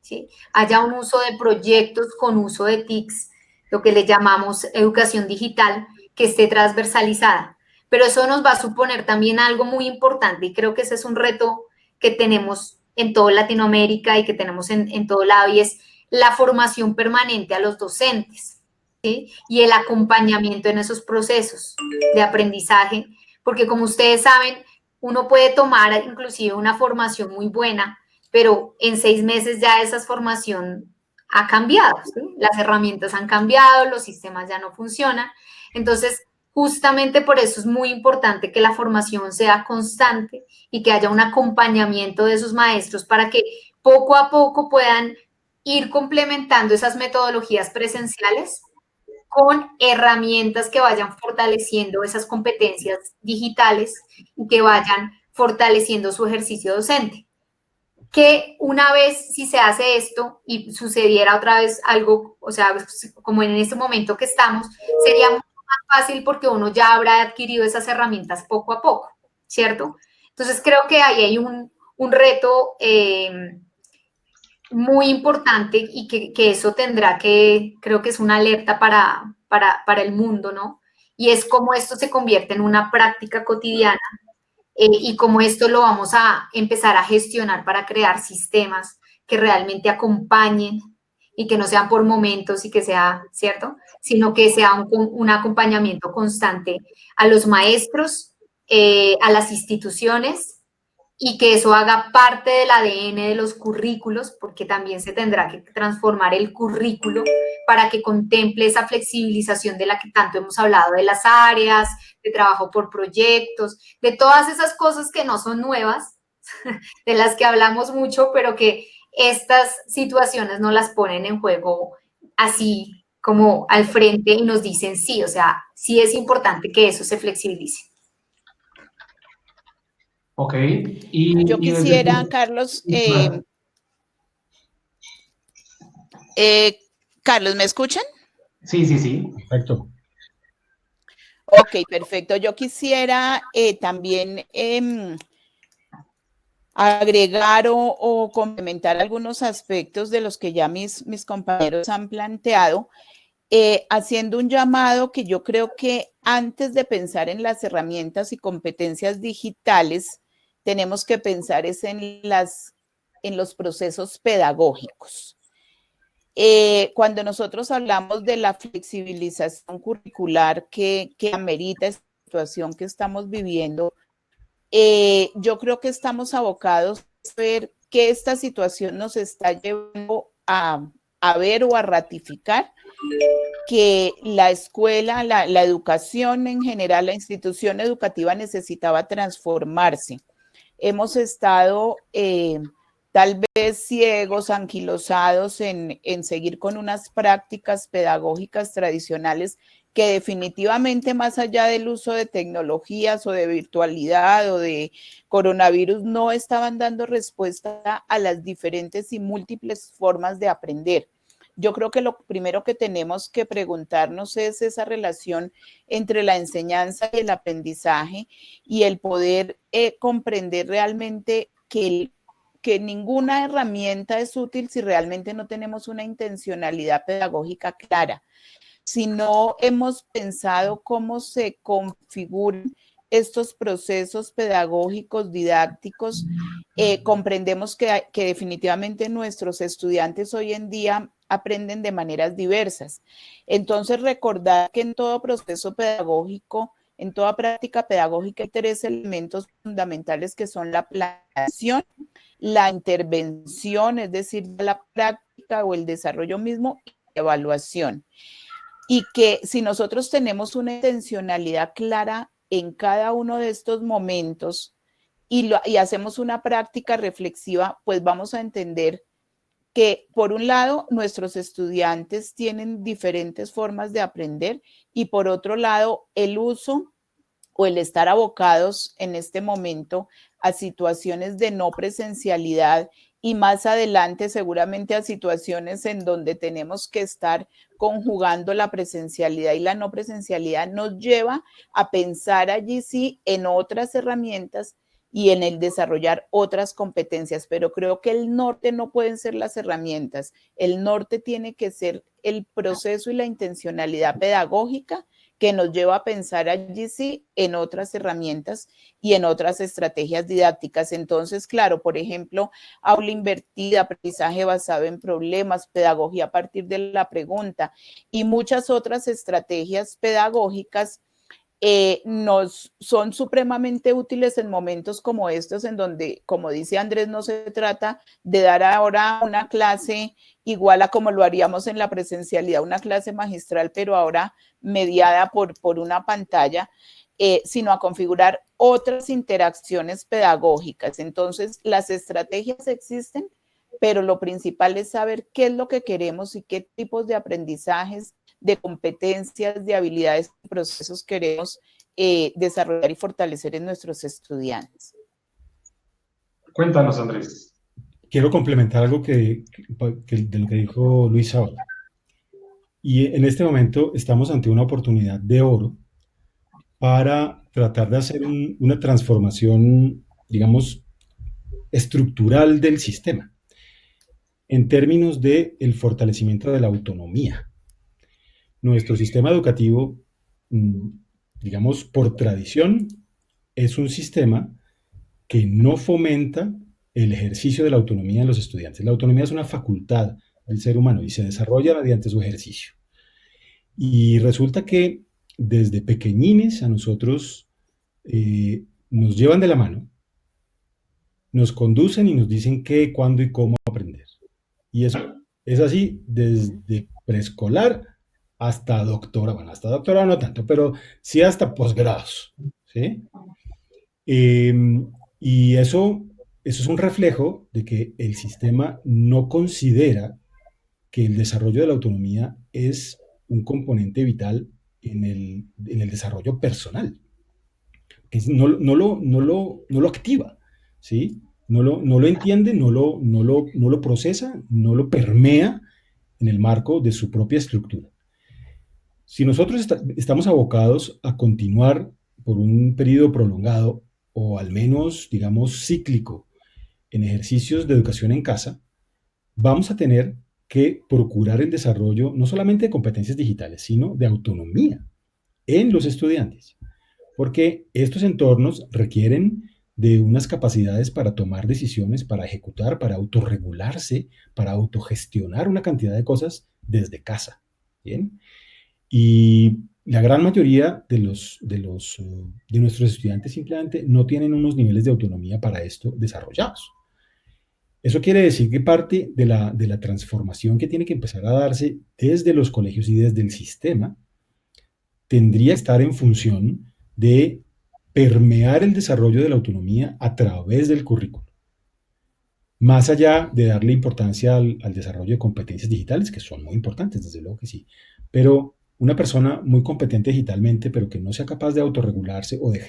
¿sí? Haya un uso de proyectos con uso de TICs, lo que le llamamos educación digital, que esté transversalizada. Pero eso nos va a suponer también algo muy importante y creo que ese es un reto que tenemos en toda Latinoamérica y que tenemos en todo lado, y es la formación permanente a los docentes, ¿sí? Y el acompañamiento en esos procesos de aprendizaje, porque como ustedes saben, uno puede tomar inclusive una formación muy buena, pero en 6 meses ya esa formación ha cambiado, ¿sí? Las herramientas han cambiado, los sistemas ya no funcionan. Entonces, justamente por eso es muy importante que la formación sea constante y que haya un acompañamiento de esos maestros para que poco a poco puedan ir complementando esas metodologías presenciales con herramientas que vayan fortaleciendo esas competencias digitales y que vayan fortaleciendo su ejercicio docente. Que una vez, si se hace esto y sucediera otra vez algo, o sea, como en este momento que estamos, sería mucho más fácil porque uno ya habrá adquirido esas herramientas poco a poco, ¿cierto? Entonces creo que ahí hay un reto muy importante y que eso tendrá que, creo que es una alerta para el mundo, ¿no? Y es cómo esto se convierte en una práctica cotidiana y cómo esto lo vamos a empezar a gestionar para crear sistemas que realmente acompañen y que no sean por momentos y que sea, ¿cierto? Sino que sea un acompañamiento constante a los maestros, a las instituciones, y que eso haga parte del ADN de los currículos, porque también se tendrá que transformar el currículo para que contemple esa flexibilización de la que tanto hemos hablado, de las áreas, de trabajo por proyectos, de todas esas cosas que no son nuevas, de las que hablamos mucho, pero que estas situaciones no las ponen en juego así como al frente y nos dicen sí, o sea, sí es importante que eso se flexibilice. Ok. Yo quisiera, Carlos, Carlos, ¿me escuchan? Sí, sí, sí. Perfecto. Ok, perfecto. Yo quisiera también agregar o complementar algunos aspectos de los que ya mis compañeros han planteado, haciendo un llamado que yo creo que antes de pensar en las herramientas y competencias digitales, tenemos que pensar es en los procesos pedagógicos. Cuando nosotros hablamos de la flexibilización curricular que amerita esta situación que estamos viviendo, yo creo que estamos abocados a ver que esta situación nos está llevando a ver o a ratificar que la escuela, la educación en general, la institución educativa necesitaba transformarse. Hemos estado tal vez ciegos, anquilosados en seguir con unas prácticas pedagógicas tradicionales que definitivamente, más allá del uso de tecnologías o de virtualidad o de coronavirus, no estaban dando respuesta a las diferentes y múltiples formas de aprender. Yo creo que lo primero que tenemos que preguntarnos es esa relación entre la enseñanza y el aprendizaje y el poder comprender realmente que ninguna herramienta es útil si realmente no tenemos una intencionalidad pedagógica clara. Si no hemos pensado cómo se configuran estos procesos pedagógicos, didácticos, comprendemos que definitivamente nuestros estudiantes hoy en día aprenden de maneras diversas. Entonces, recordar que en todo proceso pedagógico, en toda práctica pedagógica, hay tres elementos fundamentales que son la planeación, la intervención, es decir, la práctica o el desarrollo mismo, y la evaluación. Y que si nosotros tenemos una intencionalidad clara en cada uno de estos momentos y hacemos una práctica reflexiva, pues vamos a entender que, por un lado, nuestros estudiantes tienen diferentes formas de aprender y, por otro lado, el uso o el estar abocados en este momento a situaciones de no presencialidad y más adelante seguramente a situaciones en donde tenemos que estar conjugando la presencialidad y la no presencialidad, nos lleva a pensar allí sí en otras herramientas y en el desarrollar otras competencias, pero creo que el norte no pueden ser las herramientas, el norte tiene que ser el proceso y la intencionalidad pedagógica que nos lleva a pensar allí sí en otras herramientas y en otras estrategias didácticas. Entonces, claro, por ejemplo, aula invertida, aprendizaje basado en problemas, pedagogía a partir de la pregunta y muchas otras estrategias pedagógicas nos son supremamente útiles en momentos como estos, en donde, como dice Andrés, no se trata de dar ahora una clase igual a como lo haríamos en la presencialidad, una clase magistral, pero ahora mediada por una pantalla, sino a configurar otras interacciones pedagógicas. Entonces, las estrategias existen, pero lo principal es saber qué es lo que queremos y qué tipos de aprendizajes, de competencias, de habilidades y procesos queremos desarrollar y fortalecer en nuestros estudiantes. Cuéntanos, Andrés. Quiero complementar algo de lo que dijo Luis ahora. Y en este momento estamos ante una oportunidad de oro para tratar de hacer una transformación, digamos, estructural del sistema, en términos del fortalecimiento de la autonomía. Nuestro sistema educativo, digamos, por tradición, es un sistema que no fomenta el ejercicio de la autonomía de los estudiantes. La autonomía es una facultad del ser humano y se desarrolla mediante su ejercicio. Y resulta que desde pequeñines a nosotros nos llevan de la mano, nos conducen y nos dicen qué, cuándo y cómo aprender. Y eso es así desde preescolar hasta doctorado. Bueno, hasta doctorado no tanto, pero sí hasta posgrados, ¿sí? Y eso es un reflejo de que el sistema no considera que el desarrollo de la autonomía es un componente vital en el desarrollo personal. Que no lo activa, ¿sí? No lo entiende, no lo procesa, no lo permea en el marco de su propia estructura. Si nosotros estamos abocados a continuar por un periodo prolongado o al menos, digamos, cíclico en ejercicios de educación en casa, vamos a tener que procurar el desarrollo no solamente de competencias digitales, sino de autonomía en los estudiantes, porque estos entornos requieren de unas capacidades para tomar decisiones, para ejecutar, para autorregularse, para autogestionar una cantidad de cosas desde casa, ¿bien? Y la gran mayoría de nuestros estudiantes simplemente no tienen unos niveles de autonomía para esto desarrollados. Eso quiere decir que parte de la transformación que tiene que empezar a darse desde los colegios y desde el sistema tendría que estar en función de permear el desarrollo de la autonomía a través del currículo. Más allá de darle importancia al desarrollo de competencias digitales, que son muy importantes, desde luego que sí, pero una persona muy competente digitalmente, pero que no sea capaz de autorregularse o de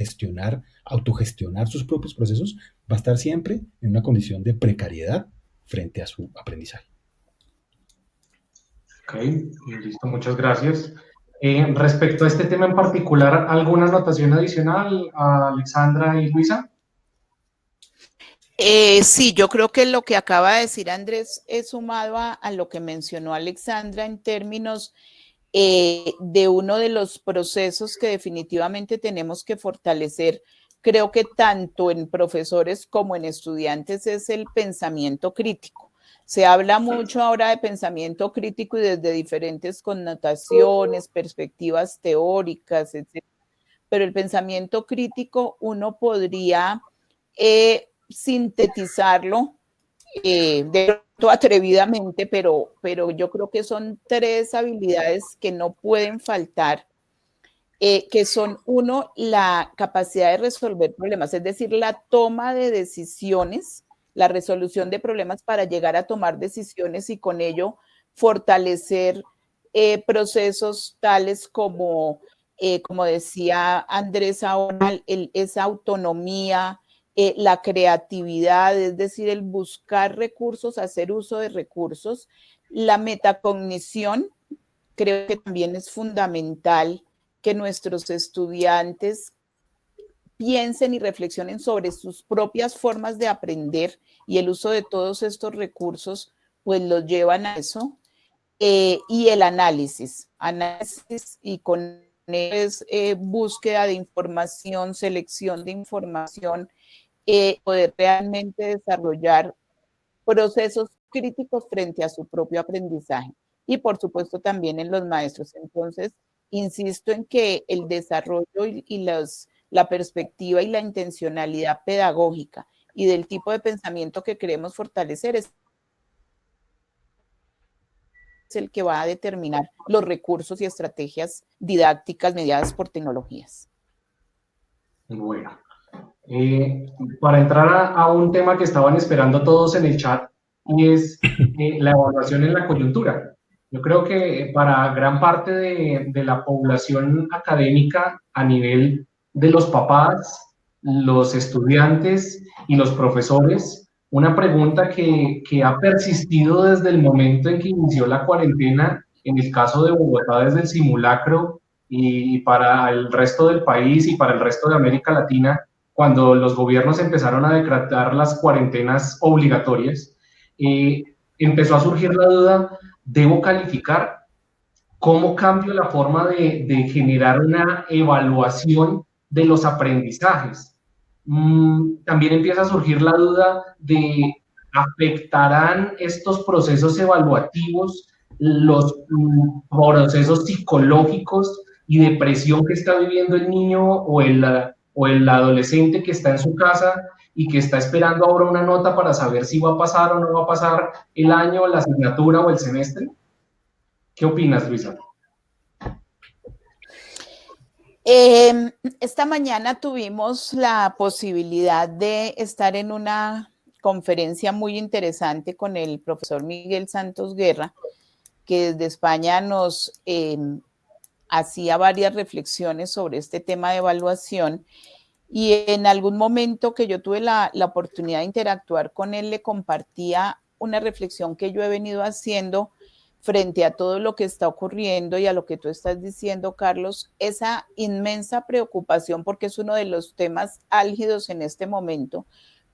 autogestionar sus propios procesos, va a estar siempre en una condición de precariedad frente a su aprendizaje. Ok, listo, muchas gracias. Respecto a este tema en particular, ¿alguna anotación adicional a Alexandra y Luisa? Sí, yo creo que lo que acaba de decir Andrés es sumado a lo que mencionó Alexandra en términos de uno de los procesos que definitivamente tenemos que fortalecer, creo que tanto en profesores como en estudiantes, es el pensamiento crítico. Se habla mucho ahora de pensamiento crítico y desde diferentes connotaciones, perspectivas teóricas, etc. Pero el pensamiento crítico uno podría sintetizarlo de pronto atrevidamente, pero yo creo que son 3 habilidades que no pueden faltar, que son, uno, la capacidad de resolver problemas, es decir, la toma de decisiones, la resolución de problemas para llegar a tomar decisiones y con ello fortalecer procesos tales como decía Andrés ahora, esa autonomía, la creatividad, es decir, el buscar recursos, hacer uso de recursos. La metacognición, creo que también es fundamental que nuestros estudiantes piensen y reflexionen sobre sus propias formas de aprender y el uso de todos estos recursos, pues los llevan a eso. Y el análisis y con es búsqueda de información, selección de información, poder realmente desarrollar procesos críticos frente a su propio aprendizaje y por supuesto también en los maestros. Entonces, insisto en que el desarrollo y la perspectiva y la intencionalidad pedagógica y del tipo de pensamiento que queremos fortalecer es el que va a determinar los recursos y estrategias didácticas mediadas por tecnologías. Bueno, para entrar a un tema que estaban esperando todos en el chat, y es la evaluación en la coyuntura. Yo creo que para gran parte de la población académica, a nivel de los papás, los estudiantes y los profesores, una pregunta que ha persistido desde el momento en que inició la cuarentena, en el caso de Bogotá desde el simulacro y para el resto del país y para el resto de América Latina, cuando los gobiernos empezaron a decretar las cuarentenas obligatorias, empezó a surgir la duda, ¿debo calificar? ¿Cómo cambio la forma de generar una evaluación de los aprendizajes? También empieza a surgir la duda de ¿afectarán estos procesos evaluativos los procesos psicológicos y depresión que está viviendo el niño o el adolescente que está en su casa y que está esperando ahora una nota para saber si va a pasar o no va a pasar el año, la asignatura o el semestre? ¿Qué opinas, Luisa? Esta mañana tuvimos la posibilidad de estar en una conferencia muy interesante con el profesor Miguel Santos Guerra, que desde España nos hacía varias reflexiones sobre este tema de evaluación, y en algún momento que yo tuve la oportunidad de interactuar con él, le compartía una reflexión que yo he venido haciendo frente a todo lo que está ocurriendo y a lo que tú estás diciendo, Carlos, esa inmensa preocupación, porque es uno de los temas álgidos en este momento.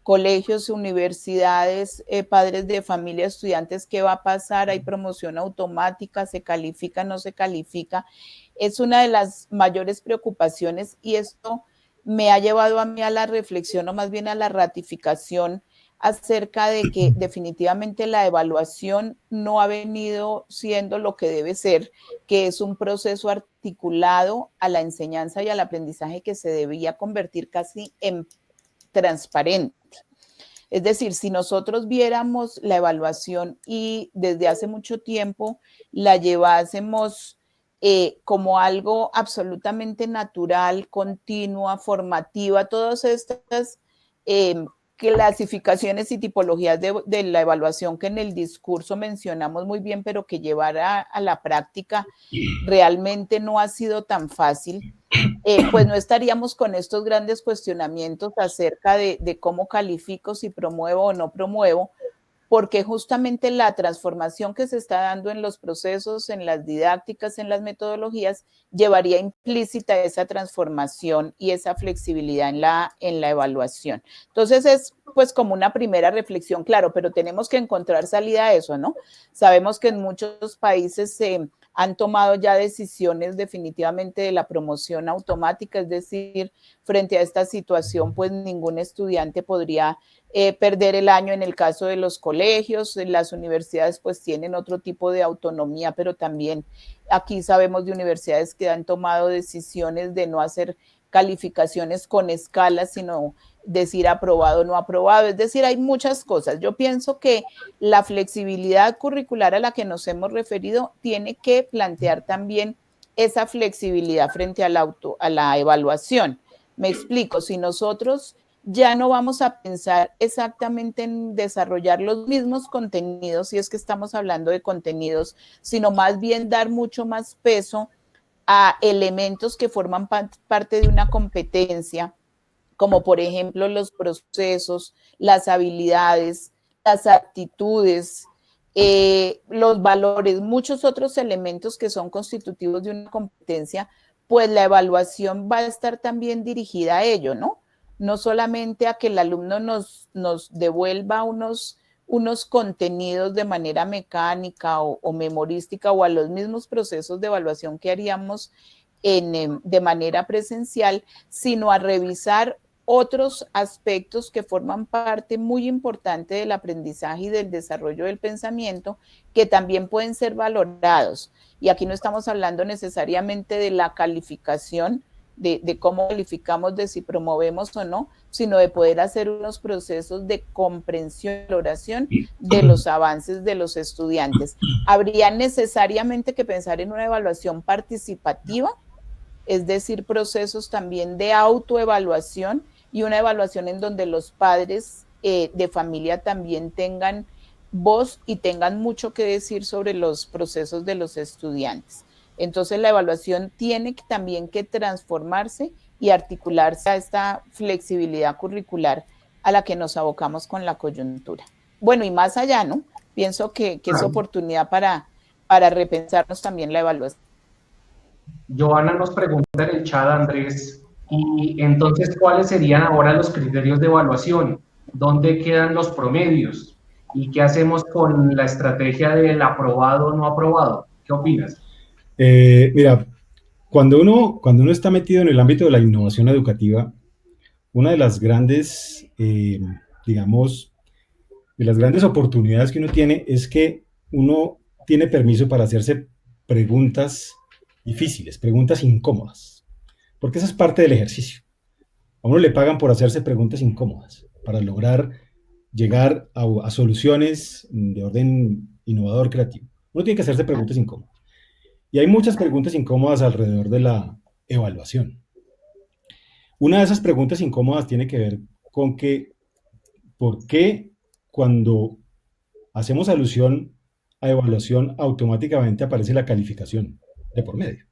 Colegios, universidades, padres de familia, estudiantes, ¿qué va a pasar? ¿Hay promoción automática? ¿Se califica? ¿No se califica? Es una de las mayores preocupaciones, y esto me ha llevado a mí a la reflexión, o más bien a la ratificación, acerca de que definitivamente la evaluación no ha venido siendo lo que debe ser, que es un proceso articulado a la enseñanza y al aprendizaje que se debía convertir casi en transparente. Es decir, si nosotros viéramos la evaluación y desde hace mucho tiempo la llevásemos como algo absolutamente natural, continua, formativa, todas estas clasificaciones y tipologías de la evaluación que en el discurso mencionamos muy bien, pero que llevar a la práctica realmente no ha sido tan fácil, pues no estaríamos con estos grandes cuestionamientos acerca de cómo califico, si promuevo o no promuevo, porque justamente la transformación que se está dando en los procesos, en las didácticas, en las metodologías, llevaría implícita esa transformación y esa flexibilidad en la evaluación. Entonces es pues como una primera reflexión, claro, pero tenemos que encontrar salida a eso, ¿no? Sabemos que en muchos países se han tomado ya decisiones definitivamente de la promoción automática, es decir, frente a esta situación, pues ningún estudiante podría perder el año en el caso de los colegios. Las universidades pues tienen otro tipo de autonomía, pero también aquí sabemos de universidades que han tomado decisiones de no hacer calificaciones con escalas, sino decir aprobado o no aprobado. Es decir, hay muchas cosas. Yo pienso que la flexibilidad curricular a la que nos hemos referido tiene que plantear también esa flexibilidad frente a la evaluación. Me explico, si nosotros ya no vamos a pensar exactamente en desarrollar los mismos contenidos, si es que estamos hablando de contenidos, sino más bien dar mucho más peso a elementos que forman parte de una competencia, como por ejemplo los procesos, las habilidades, las actitudes, los valores, muchos otros elementos que son constitutivos de una competencia, pues la evaluación va a estar también dirigida a ello, ¿no? No solamente a que el alumno nos devuelva unos contenidos de manera mecánica o memorística, o a los mismos procesos de evaluación que haríamos de manera presencial, sino a revisar otros aspectos que forman parte muy importante del aprendizaje y del desarrollo del pensamiento, que también pueden ser valorados. Y aquí no estamos hablando necesariamente de la calificación, de cómo calificamos, de si promovemos o no, sino de poder hacer unos procesos de comprensión y valoración de los avances de los estudiantes. Habría necesariamente que pensar en una evaluación participativa, es decir, procesos también de autoevaluación, y una evaluación en donde los padres de familia también tengan voz y tengan mucho que decir sobre los procesos de los estudiantes. Entonces la evaluación tiene también que transformarse y articularse a esta flexibilidad curricular a la que nos abocamos con la coyuntura. Bueno, y más allá, ¿no? Pienso que es oportunidad para repensarnos también la evaluación. Joana nos pregunta en el chat, Andrés, y entonces, ¿cuáles serían ahora los criterios de evaluación? ¿Dónde quedan los promedios? ¿Y qué hacemos con la estrategia del aprobado o no aprobado? ¿Qué opinas? Mira, cuando uno está metido en el ámbito de la innovación educativa, una de las grandes, digamos, de las grandes oportunidades que uno tiene es que uno tiene permiso para hacerse preguntas difíciles, preguntas incómodas, porque esa es parte del ejercicio. A uno le pagan por hacerse preguntas incómodas, para lograr llegar a soluciones de orden innovador, creativo. Uno tiene que hacerse preguntas incómodas. Y hay muchas preguntas incómodas alrededor de la evaluación. Una de esas preguntas incómodas tiene que ver con que, ¿por qué cuando hacemos alusión a evaluación automáticamente aparece la calificación de por medio?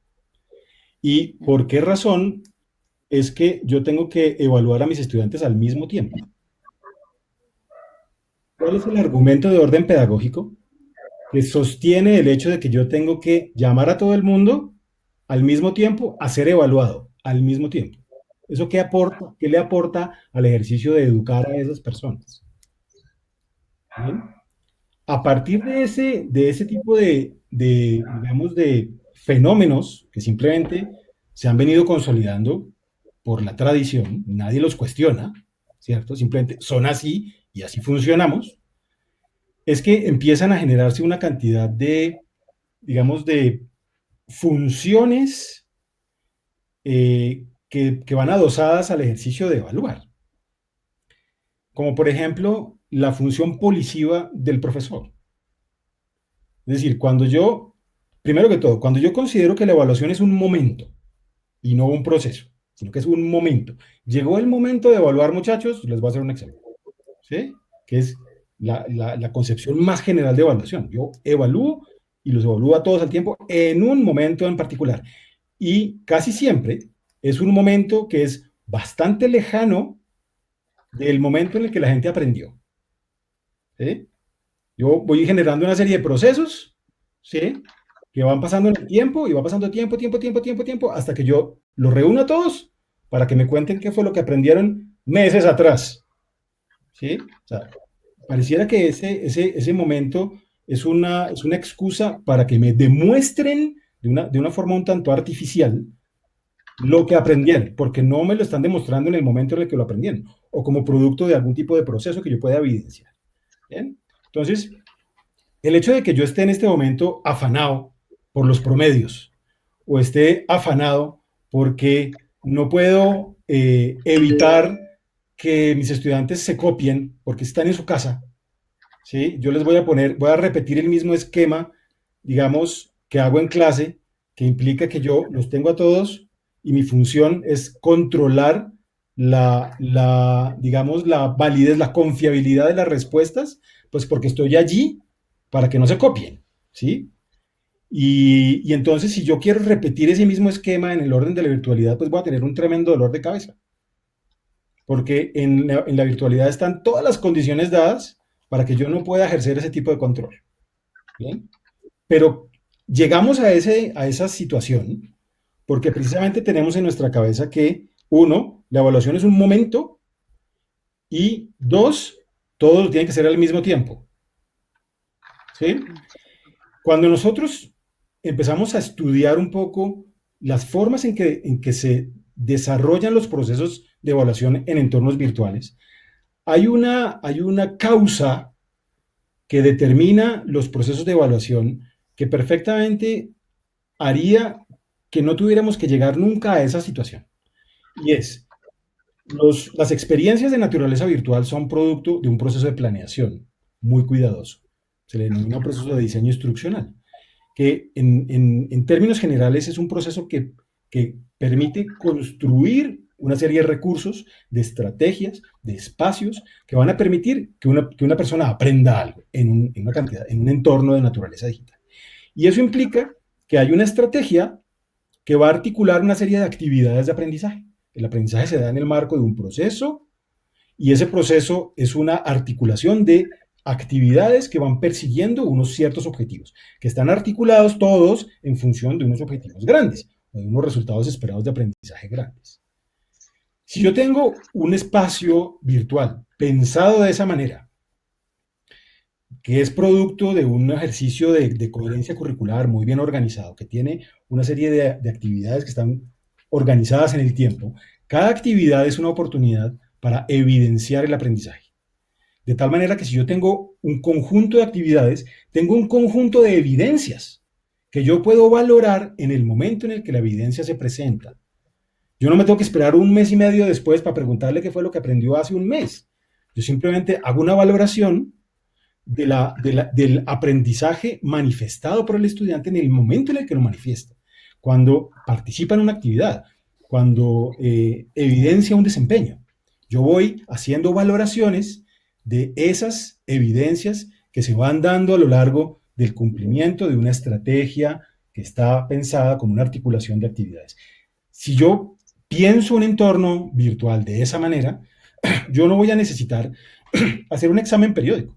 ¿Y por qué razón es que yo tengo que evaluar a mis estudiantes al mismo tiempo? ¿Cuál es el argumento de orden pedagógico que sostiene el hecho de que yo tengo que llamar a todo el mundo al mismo tiempo a ser evaluado al mismo tiempo? ¿Eso qué aporta? ¿Qué le aporta al ejercicio de educar a esas personas? ¿Bien? A partir de ese tipo digamos, de fenómenos que simplemente se han venido consolidando por la tradición, nadie los cuestiona, ¿cierto? Simplemente son así y así funcionamos, es que empiezan a generarse una cantidad de, digamos, de funciones que van adosadas al ejercicio de evaluar. Como por ejemplo, la función polisiva del profesor. Es decir, primero que todo, cuando yo considero que la evaluación es un momento y no un proceso, sino que es un momento. Llegó el momento de evaluar, muchachos, les voy a hacer un ejemplo, ¿sí? Que es la concepción más general de evaluación. Yo evalúo y los evalúo a todos al tiempo en un momento en particular. Y casi siempre es un momento que es bastante lejano del momento en el que la gente aprendió. ¿Sí? Yo voy generando una serie de procesos, ¿sí? Que van pasando en el tiempo y va pasando tiempo, hasta que yo los reúno a todos para que me cuenten qué fue lo que aprendieron meses atrás. ¿Sí? O sea, pareciera que ese momento es una excusa para que me demuestren de una forma un tanto artificial lo que aprendieron, porque no me lo están demostrando en el momento en el que lo aprendieron, o como producto de algún tipo de proceso que yo pueda evidenciar. ¿Bien? Entonces, el hecho de que yo esté en este momento afanado por los promedios, o esté afanado porque no puedo evitar que mis estudiantes se copien porque están en su casa, ¿sí? Yo les voy a repetir el mismo esquema, digamos, que hago en clase, que implica que yo los tengo a todos y mi función es controlar digamos, la validez, la confiabilidad de las respuestas, pues porque estoy allí para que no se copien, ¿sí? Y entonces, si yo quiero repetir ese mismo esquema en el orden de la virtualidad, pues voy a tener un tremendo dolor de cabeza. Porque en la virtualidad están todas las condiciones dadas para que yo no pueda ejercer ese tipo de control. ¿Bien? Pero llegamos a esa situación porque precisamente tenemos en nuestra cabeza que, uno, la evaluación es un momento y dos, todo tiene que ser al mismo tiempo. ¿Sí? Cuando nosotros empezamos a estudiar un poco las formas en que se desarrollan los procesos de evaluación en entornos virtuales, hay una causa que determina los procesos de evaluación que perfectamente haría que no tuviéramos que llegar nunca a esa situación. Y es, las experiencias de naturaleza virtual son producto de un proceso de planeación muy cuidadoso. Se le denomina un proceso de diseño instruccional, que en términos generales es un proceso que permite construir una serie de recursos, de estrategias, de espacios que van a permitir que una persona aprenda algo en un entorno de naturaleza digital. Y eso implica que hay una estrategia que va a articular una serie de actividades de aprendizaje. El aprendizaje se da en el marco de un proceso y ese proceso es una articulación de actividades que van persiguiendo unos ciertos objetivos, que están articulados todos en función de unos objetivos grandes o de unos resultados esperados de aprendizaje grandes. Si yo tengo un espacio virtual pensado de esa manera, que es producto de un ejercicio de coherencia curricular muy bien organizado, que tiene una serie de actividades que están organizadas en el tiempo, cada actividad es una oportunidad para evidenciar el aprendizaje. De tal manera que si yo tengo un conjunto de actividades, tengo un conjunto de evidencias que yo puedo valorar en el momento en el que la evidencia se presenta. Yo no me tengo que esperar un mes y medio después para preguntarle qué fue lo que aprendió hace un mes. Yo simplemente hago una valoración del aprendizaje manifestado por el estudiante en el momento en el que lo manifiesta, cuando participa en una actividad, cuando evidencia un desempeño. Yo voy haciendo valoraciones de esas evidencias que se van dando a lo largo del cumplimiento de una estrategia que está pensada como una articulación de actividades. Si yo pienso un entorno virtual de esa manera, yo no voy a necesitar hacer un examen periódico.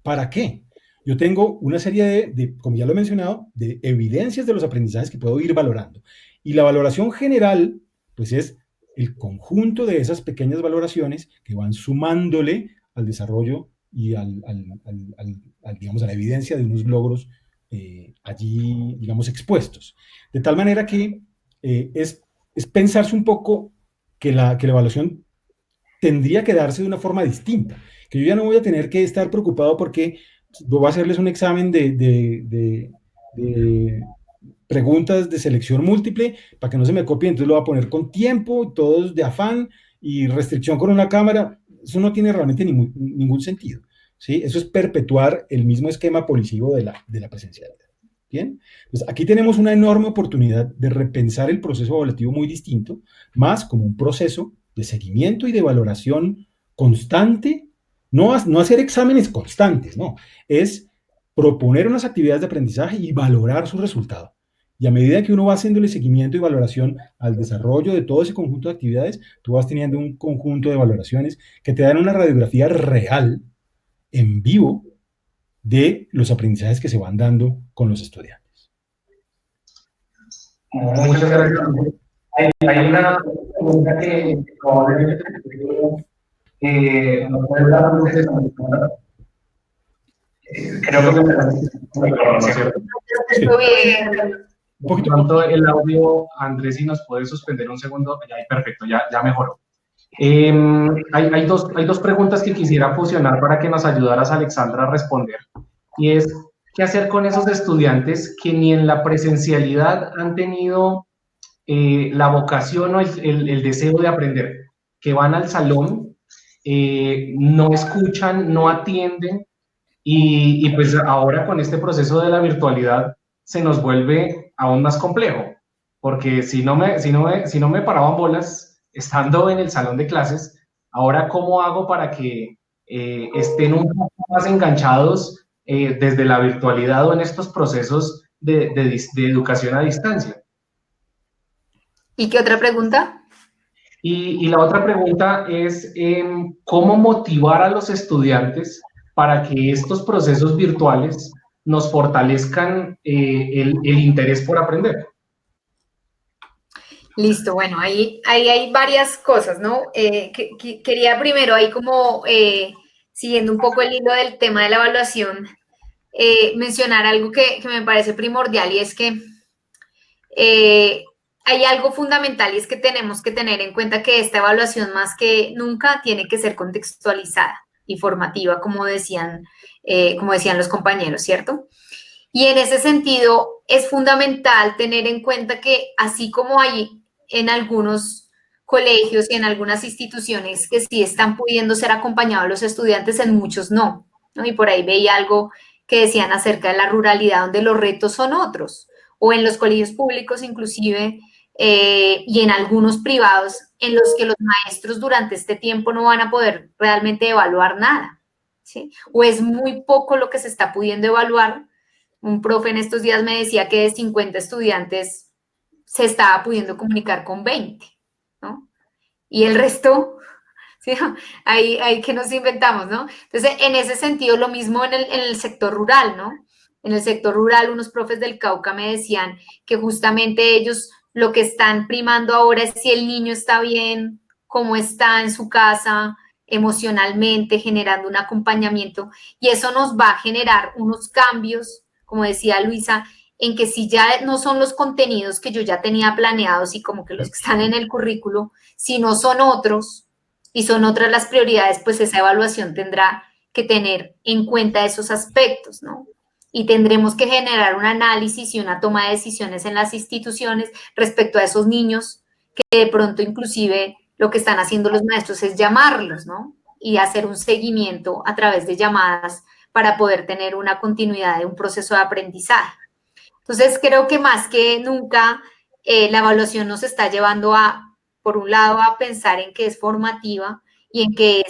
¿Para qué? Yo tengo una serie como ya lo he mencionado, de evidencias de los aprendizajes que puedo ir valorando. Y la valoración general, pues es el conjunto de esas pequeñas valoraciones que van sumándole al desarrollo y digamos, a la evidencia de unos logros allí, digamos, expuestos. De tal manera que es pensarse un poco que la evaluación tendría que darse de una forma distinta, que yo ya no voy a tener que estar preocupado porque voy a hacerles un examen de preguntas de selección múltiple para que no se me copie, entonces lo voy a poner con tiempo, todos de afán y restricción con una cámara. Eso no tiene realmente ningún sentido, ¿sí? Eso es perpetuar el mismo esquema policivo de la presencialidad. ¿Bien? Entonces, aquí tenemos una enorme oportunidad de repensar el proceso evaluativo muy distinto, más como un proceso de seguimiento y de valoración constante, no hacer exámenes constantes, no, es proponer unas actividades de aprendizaje y valorar su resultado. Y a medida que uno va haciéndole seguimiento y valoración al desarrollo de todo ese conjunto de actividades, tú vas teniendo un conjunto de valoraciones que te dan una radiografía real, en vivo, de los aprendizajes que se van dando con los estudiantes. Muchas gracias. Hay una pregunta que probablemente no puede dar luces. Creo que por tanto, el audio, Andrés, si nos puede suspender un segundo, ya, perfecto, ya mejoró. Hay dos preguntas que quisiera fusionar para que nos ayudaras, Alexandra, a responder. Y es, ¿qué hacer con esos estudiantes que ni en la presencialidad han tenido la vocación o el deseo de aprender? Que van al salón, no escuchan, no atienden, y pues ahora con este proceso de la virtualidad se nos vuelve aún más complejo, porque si no me paraban bolas estando en el salón de clases, ahora ¿cómo hago para que estén un poco más enganchados desde la virtualidad o en estos procesos de educación a distancia? ¿Y qué otra pregunta? Y la otra pregunta es, ¿cómo motivar a los estudiantes para que estos procesos virtuales nos fortalezcan el interés por aprender? Listo, bueno, ahí hay varias cosas, ¿no? Quería primero ahí como, siguiendo un poco el hilo del tema de la evaluación, mencionar algo que me parece primordial y es que hay algo fundamental y es que tenemos que tener en cuenta que esta evaluación más que nunca tiene que ser contextualizada y formativa, como decían los compañeros, ¿cierto? Y en ese sentido es fundamental tener en cuenta que así como hay en algunos colegios y en algunas instituciones que sí están pudiendo ser acompañados los estudiantes, en muchos no, ¿no? Y por ahí veía algo que decían acerca de la ruralidad, donde los retos son otros, o en los colegios públicos inclusive, y en algunos privados, en los que los maestros durante este tiempo no van a poder realmente evaluar nada, ¿sí? O es muy poco lo que se está pudiendo evaluar. Un profe en estos días me decía que de 50 estudiantes se estaba pudiendo comunicar con 20, ¿no? Y el resto, ¿sí? Ahí que nos inventamos, ¿no? Entonces, en ese sentido, lo mismo en el sector rural, ¿no? En el sector rural, unos profes del Cauca me decían que justamente ellos lo que están primando ahora es si el niño está bien, cómo está en su casa, emocionalmente, generando un acompañamiento, y eso nos va a generar unos cambios, como decía Luisa, en que si ya no son los contenidos que yo ya tenía planeados y como que los que están en el currículo, si no son otros, y son otras las prioridades, pues esa evaluación tendrá que tener en cuenta esos aspectos, ¿no? Y tendremos que generar un análisis y una toma de decisiones en las instituciones respecto a esos niños que de pronto inclusive lo que están haciendo los maestros es llamarlos, ¿no? Y hacer un seguimiento a través de llamadas para poder tener una continuidad de un proceso de aprendizaje. Entonces, creo que más que nunca la evaluación nos está llevando por un lado, a pensar en que es formativa y en que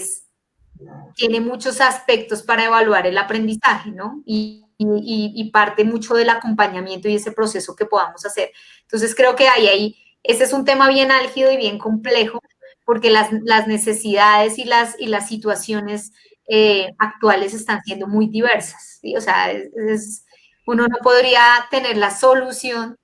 tiene muchos aspectos para evaluar el aprendizaje, ¿no? Y parte mucho del acompañamiento y ese proceso que podamos hacer. Entonces, creo que ese es un tema bien álgido y bien complejo, porque las necesidades y las situaciones actuales están siendo muy diversas, ¿sí? O sea, uno no podría tener la solución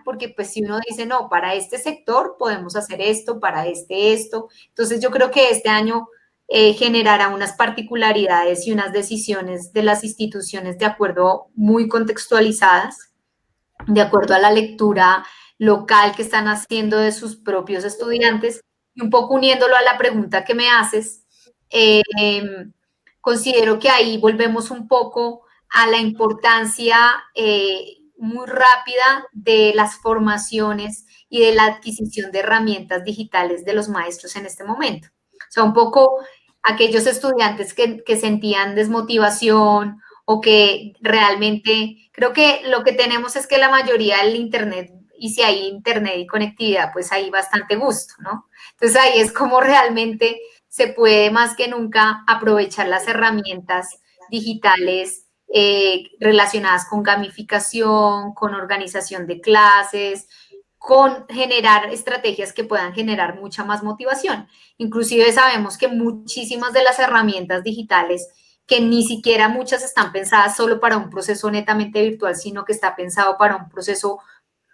porque pues si uno dice, no, para este sector podemos hacer esto, para esto. Entonces yo creo que este año generará unas particularidades y unas decisiones de las instituciones de acuerdo muy contextualizadas, de acuerdo a la lectura local que están haciendo de sus propios estudiantes, y un poco uniéndolo a la pregunta que me haces, considero que ahí volvemos un poco a la importancia muy rápida de las formaciones y de la adquisición de herramientas digitales de los maestros en este momento. O sea, un poco aquellos estudiantes que sentían desmotivación o que realmente, creo que lo que tenemos es que la mayoría del internet, y si hay internet y conectividad, pues hay bastante gusto, ¿no? Entonces ahí es como realmente se puede más que nunca aprovechar las herramientas digitales relacionadas con gamificación, con organización de clases, con generar estrategias que puedan generar mucha más motivación. Inclusive sabemos que muchísimas de las herramientas digitales, que ni siquiera muchas están pensadas solo para un proceso netamente virtual, sino que está pensado para un proceso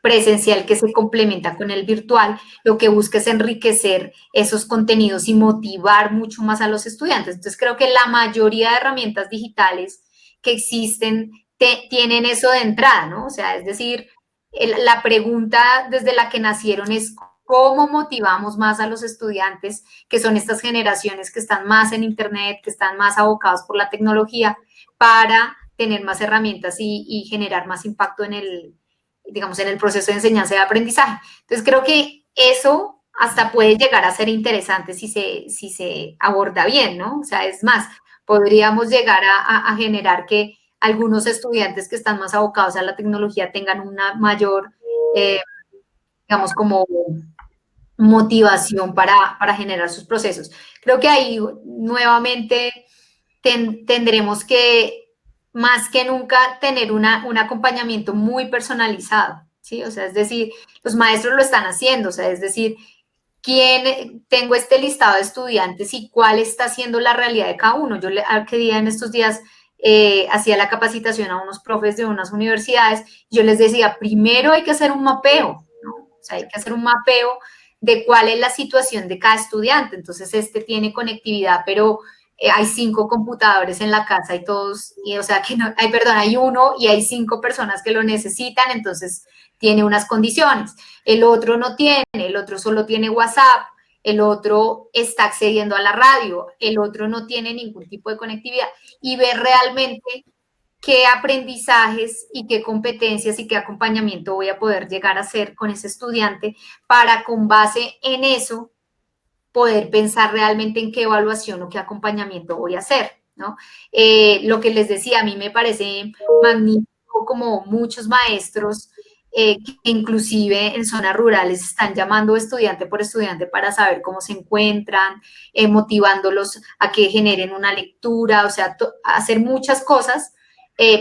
presencial que se complementa con el virtual, lo que busca es enriquecer esos contenidos y motivar mucho más a los estudiantes. Entonces, creo que la mayoría de herramientas digitales que existen tienen eso de entrada, ¿no? O sea, es decir, la pregunta desde la que nacieron es cómo motivamos más a los estudiantes, que son estas generaciones que están más en Internet, que están más abocados por la tecnología, para tener más herramientas y generar más impacto en el proceso de enseñanza y de aprendizaje. Entonces, creo que eso hasta puede llegar a ser interesante si se aborda bien, ¿no? O sea, es más, podríamos llegar a generar que algunos estudiantes que están más abocados a la tecnología tengan una mayor, digamos, como motivación para generar sus procesos. Creo que ahí nuevamente tendremos que, más que nunca, tener un acompañamiento muy personalizado, ¿sí? O sea, es decir, los maestros lo están haciendo, o sea, es decir, tengo este listado de estudiantes y cuál está siendo la realidad de cada uno. Yo que día en estos días hacía la capacitación a unos profes de unas universidades, yo les decía, primero hay que hacer un mapeo, ¿no? O sea, hay que hacer un mapeo de cuál es la situación de cada estudiante. Entonces, tiene conectividad, pero hay 5 computadores en la casa y todos, o sea, hay uno y hay 5 personas que lo necesitan, entonces tiene unas condiciones. El otro no tiene, el otro solo tiene WhatsApp, el otro está accediendo a la radio, el otro no tiene ningún tipo de conectividad, y ver realmente qué aprendizajes y qué competencias y qué acompañamiento voy a poder llegar a hacer con ese estudiante para, con base en eso, poder pensar realmente en qué evaluación o qué acompañamiento voy a hacer, ¿no? Lo que les decía, a mí me parece magnífico como muchos maestros que inclusive en zonas rurales están llamando estudiante por estudiante para saber cómo se encuentran, motivándolos a que generen una lectura, o sea, hacer muchas cosas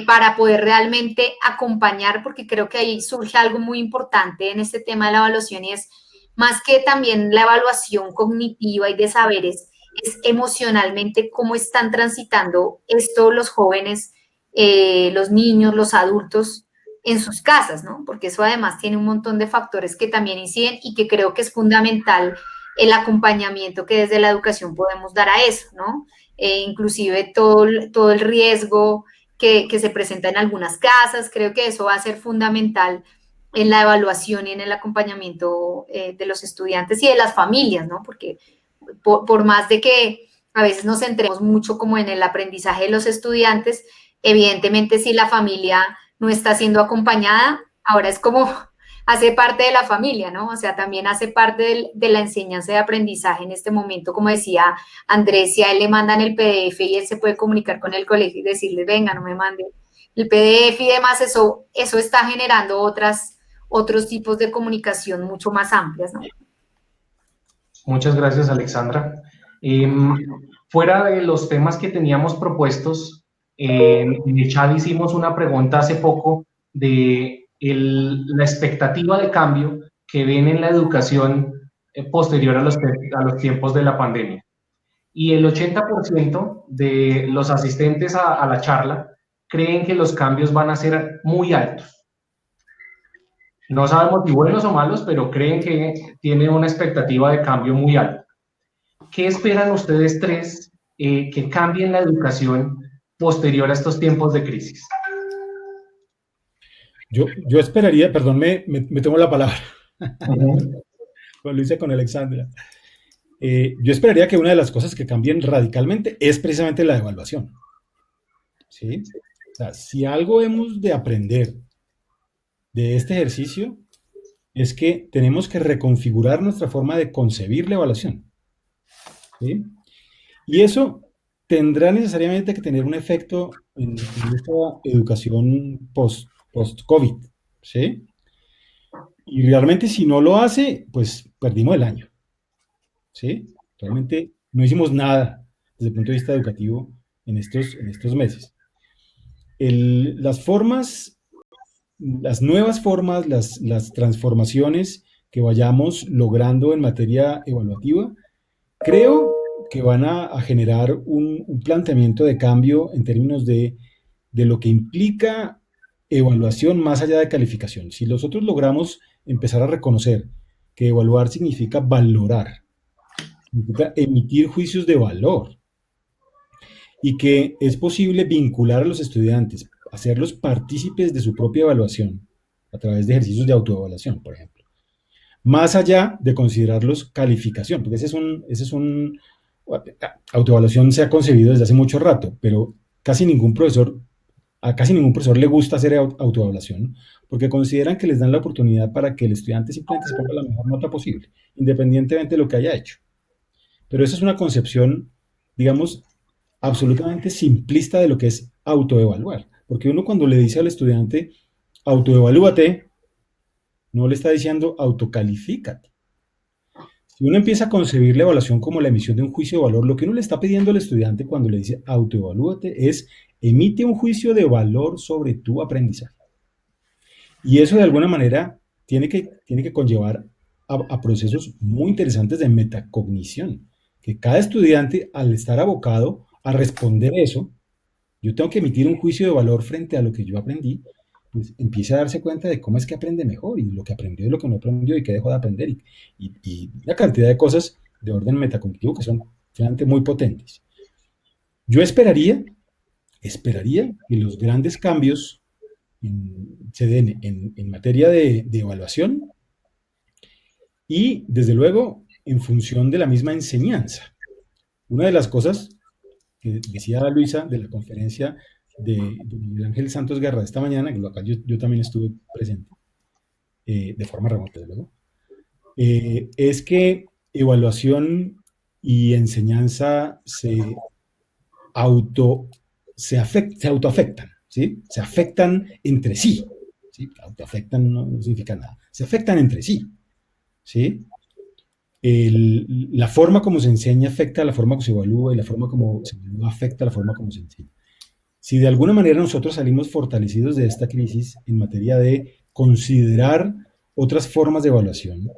para poder realmente acompañar, porque creo que ahí surge algo muy importante en este tema de la evaluación, y es más que también la evaluación cognitiva y de saberes, es emocionalmente cómo están transitando esto los jóvenes, los niños, los adultos en sus casas, ¿no? Porque eso además tiene un montón de factores que también inciden y que creo que es fundamental el acompañamiento que desde la educación podemos dar a eso, ¿no? Inclusive todo el riesgo que se presenta en algunas casas, creo que eso va a ser fundamental en la evaluación y en el acompañamiento de los estudiantes y de las familias, ¿no? Porque por más de que a veces nos centremos mucho como en el aprendizaje de los estudiantes, evidentemente si la familia no está siendo acompañada, ahora es como hace parte de la familia, ¿no? O sea, también hace parte de la enseñanza de aprendizaje en este momento, como decía Andrés, si a él le mandan el PDF y él se puede comunicar con el colegio y decirle, venga, no me mande el PDF y demás, eso está generando otros tipos de comunicación mucho más amplias, ¿no? Muchas gracias, Alexandra. Fuera de los temas que teníamos propuestos, en el chat hicimos una pregunta hace poco de la expectativa de cambio que ven en la educación posterior a los tiempos de la pandemia. Y el 80% de los asistentes a la charla creen que los cambios van a ser muy altos. No sabemos si buenos o malos, pero creen que tienen una expectativa de cambio muy alta. ¿Qué esperan ustedes tres que cambie en la educación posterior a estos tiempos de crisis? Yo esperaría, perdón, me tomo la palabra, con Luisa, con Alexandra. Yo esperaría que una de las cosas que cambien radicalmente es precisamente la evaluación. ¿Sí? O sea, si algo hemos de aprender de este ejercicio es que tenemos que reconfigurar nuestra forma de concebir la evaluación. ¿Sí? Y eso tendrá necesariamente que tener un efecto en esta educación post-COVID. ¿Sí? Y realmente si no lo hace, pues perdimos el año. ¿Sí? Realmente no hicimos nada desde el punto de vista educativo en estos meses. Las formas, las nuevas formas, las transformaciones que vayamos logrando en materia evaluativa, creo que van a generar un planteamiento de cambio en términos de lo que implica evaluación más allá de calificación. Si nosotros logramos empezar a reconocer que evaluar significa valorar, significa emitir juicios de valor, y que es posible vincular a los estudiantes, hacerlos partícipes de su propia evaluación a través de ejercicios de autoevaluación, por ejemplo, más allá de considerarlos calificación, porque autoevaluación se ha concebido desde hace mucho rato, pero a casi ningún profesor le gusta hacer autoevaluación, porque consideran que les dan la oportunidad para que el estudiante simplemente se ponga la mejor nota posible, independientemente de lo que haya hecho. Pero esa es una concepción, digamos, absolutamente simplista de lo que es autoevaluar. Porque uno cuando le dice al estudiante, autoevalúate, no le está diciendo autocalifícate. Si uno empieza a concebir la evaluación como la emisión de un juicio de valor, lo que uno le está pidiendo al estudiante cuando le dice autoevalúate es emite un juicio de valor sobre tu aprendizaje. Y eso de alguna manera tiene que conllevar a procesos muy interesantes de metacognición, que cada estudiante al estar abocado a responder eso, yo tengo que emitir un juicio de valor frente a lo que yo aprendí, pues empiece a darse cuenta de cómo es que aprende mejor y lo que aprendió y lo que no aprendió y qué dejó de aprender y una cantidad de cosas de orden metacognitivo que son realmente muy potentes. Yo esperaría que los grandes cambios se den en materia de evaluación y, desde luego, en función de la misma enseñanza. Una de las cosas que decía Luisa de la conferencia de Miguel Ángel Santos Guerra de esta mañana, en la cual yo también estuve presente, de forma remota, desde luego, es que evaluación y enseñanza se autoafectan, ¿sí? Se afectan entre sí, ¿sí? Autoafectan no significa nada, se afectan entre sí, ¿sí? La forma como se enseña afecta a la forma como se evalúa y la forma como se evalúa afecta a la forma como se enseña. Si de alguna manera nosotros salimos fortalecidos de esta crisis en materia de considerar otras formas de evaluación,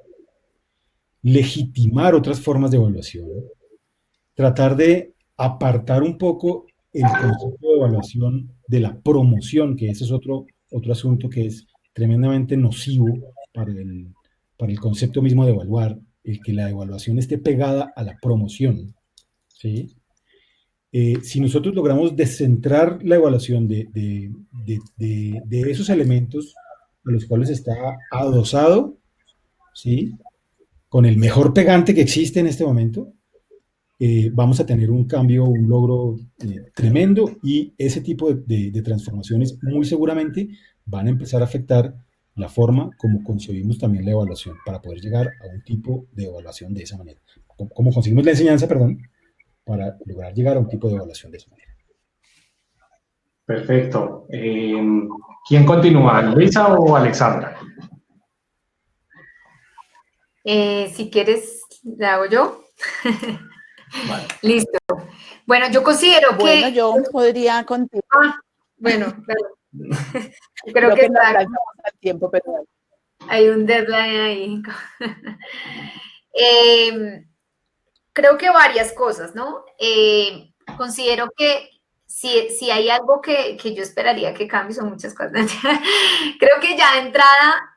legitimar otras formas de evaluación, tratar de apartar un poco el concepto de evaluación de la promoción, que ese es otro asunto que es tremendamente nocivo para el concepto mismo de evaluar, el que la evaluación esté pegada a la promoción, ¿sí? Si nosotros logramos descentrar la evaluación de esos elementos a los cuales está adosado, ¿sí? Con el mejor pegante que existe en este momento, vamos a tener un cambio, un logro tremendo, y ese tipo de transformaciones muy seguramente van a empezar a afectar la forma como concebimos también la evaluación, para poder llegar a un tipo de evaluación de esa manera. Como conseguimos la enseñanza, perdón, para lograr llegar a un tipo de evaluación de esa manera. Perfecto. ¿Quién continúa, Luisa o Alexandra? Si quieres, ¿la hago yo? Vale. Listo. Bueno, yo considero Bueno, que... yo podría continuar. Bueno, claro. Creo que no está, alcanzamos al tiempo, pero hay un deadline ahí. Creo que varias cosas, ¿no? Considero que si hay algo que yo esperaría que cambie, son muchas cosas. Creo que ya de entrada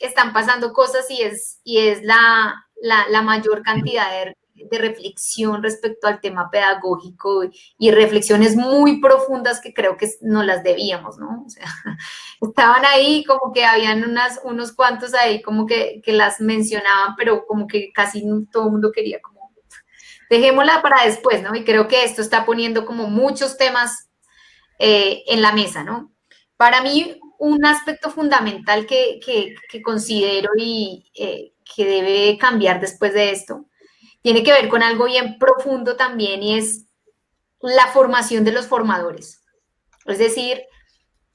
están pasando cosas y es la mayor cantidad de reflexión respecto al tema pedagógico y reflexiones muy profundas que creo que no las debíamos, ¿no? O sea, estaban ahí como que habían unos cuantos ahí como que las mencionaban, pero como que casi todo el mundo quería como dejémosla para después, ¿no? Y creo que esto está poniendo como muchos temas en la mesa, ¿no? Para mí, un aspecto fundamental que considero y que debe cambiar después de esto, tiene que ver con algo bien profundo también, y es la formación de los formadores. Es decir,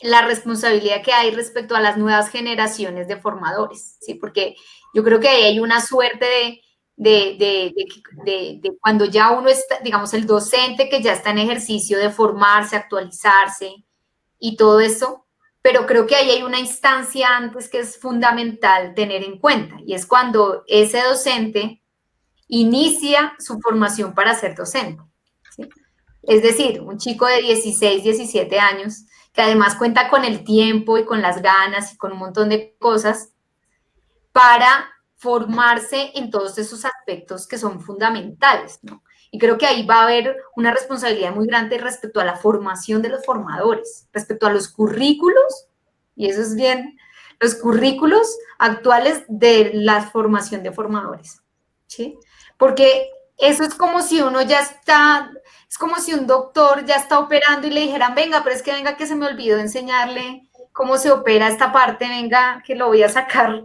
la responsabilidad que hay respecto a las nuevas generaciones de formadores, ¿sí? Porque yo creo que ahí hay una suerte de cuando ya uno está, digamos, el docente que ya está en ejercicio de formarse, actualizarse y todo eso, pero creo que ahí hay una instancia antes que es fundamental tener en cuenta, y es cuando ese docente inicia su formación para ser docente, ¿sí? Es decir, un chico de 16, 17 años, que además cuenta con el tiempo y con las ganas y con un montón de cosas para formarse en todos esos aspectos que son fundamentales, ¿no? Y creo que ahí va a haber una responsabilidad muy grande respecto a la formación de los formadores, respecto a los currículos, y eso es bien, los currículos actuales de la formación de formadores, ¿sí? Porque eso es como si uno ya está, es como si un doctor ya está operando y le dijeran, venga, pero es que venga que se me olvidó enseñarle cómo se opera esta parte, venga que lo voy a sacar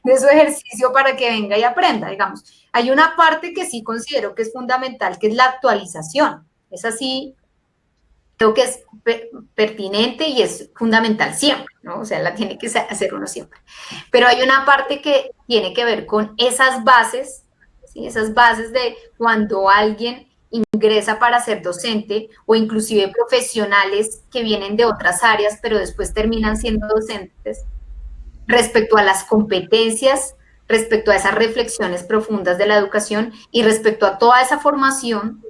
de su ejercicio para que venga y aprenda, digamos. Hay una parte que sí considero que es fundamental, que es la actualización. Es así, creo que es pertinente y es fundamental siempre, ¿no? O sea, la tiene que hacer uno siempre. Pero hay una parte que tiene que ver con esas bases, ¿sí? Esas bases de cuando alguien ingresa para ser docente, o inclusive profesionales que vienen de otras áreas, pero después terminan siendo docentes, respecto a las competencias, respecto a esas reflexiones profundas de la educación y respecto a toda esa formación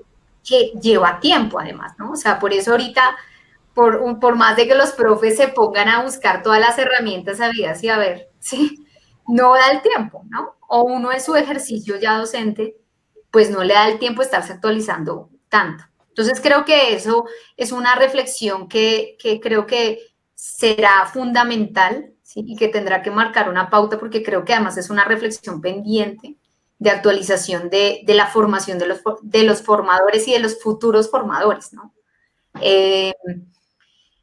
que lleva tiempo además, ¿no? O sea, por eso ahorita, por más de que los profes se pongan a buscar todas las herramientas habidas y a ver, ¿sí? No da el tiempo, ¿no? O uno en su ejercicio ya docente, pues no le da el tiempo de estarse actualizando tanto. Entonces creo que eso es una reflexión que creo que será fundamental, ¿sí? Y que tendrá que marcar una pauta, porque creo que además es una reflexión pendiente de actualización de la formación de los formadores y de los futuros formadores, ¿no?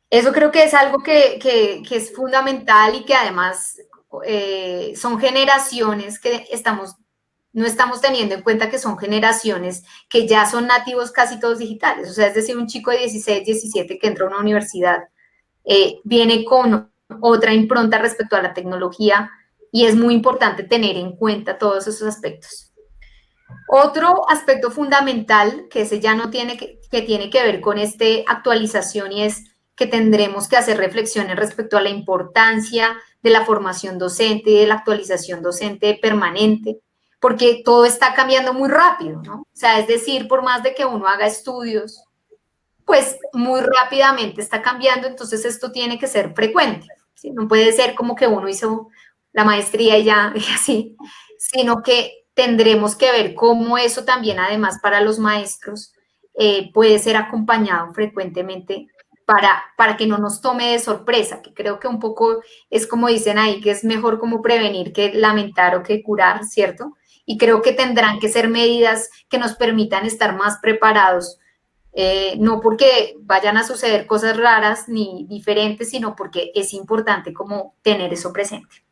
Eso creo que es algo que es fundamental y que además son generaciones que no estamos teniendo en cuenta, que son generaciones que ya son nativos casi todos digitales. O sea, es decir, un chico de 16, 17 que entra a una universidad viene con otra impronta respecto a la tecnología, y es muy importante tener en cuenta todos esos aspectos. Otro aspecto fundamental, que ese ya no tiene que tiene que ver con esta actualización, y es que tendremos que hacer reflexiones respecto a la importancia de la formación docente y de la actualización docente permanente, porque todo está cambiando muy rápido, ¿no? O sea, es decir, por más de que uno haga estudios, pues muy rápidamente está cambiando, entonces esto tiene que ser frecuente, ¿sí? No puede ser como que uno hizo la maestría y ya, y así, sino que tendremos que ver cómo eso también, además, para los maestros, puede ser acompañado frecuentemente para que no nos tome de sorpresa, que creo que un poco es como dicen ahí, que es mejor como prevenir que lamentar o que curar, ¿cierto? y creo que tendrán que ser medidas que nos permitan estar más preparados, no porque vayan a suceder cosas raras ni diferentes, sino porque es importante como tener eso presente.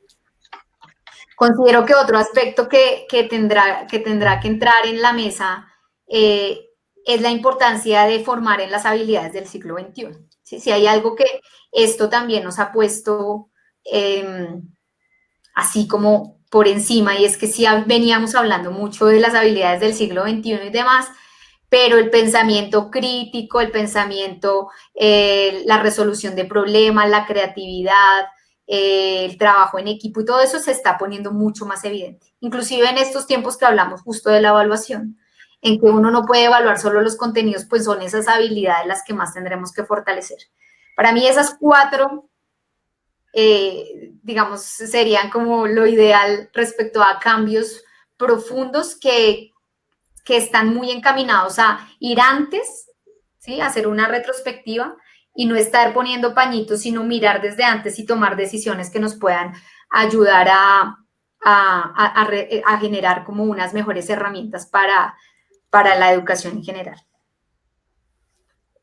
Considero que otro aspecto que tendrá que entrar en la mesa es la importancia de formar en las habilidades del siglo XXI. ¿Sí? Si hay algo que esto también nos ha puesto así como por encima, y es que sí veníamos hablando mucho de las habilidades del siglo XXI y demás, pero el pensamiento crítico, el pensamiento, la resolución de problemas, la creatividad, el trabajo en equipo y todo eso se está poniendo mucho más evidente. Inclusive en estos tiempos que hablamos justo de la evaluación, en que uno no puede evaluar solo los contenidos, pues son esas habilidades las que más tendremos que fortalecer. Para mí esas 4, digamos, serían como lo ideal respecto a cambios profundos que están muy encaminados a ir antes, ¿sí? Hacer una retrospectiva y no estar poniendo pañitos, sino mirar desde antes y tomar decisiones que nos puedan ayudar a generar como unas mejores herramientas para la educación en general.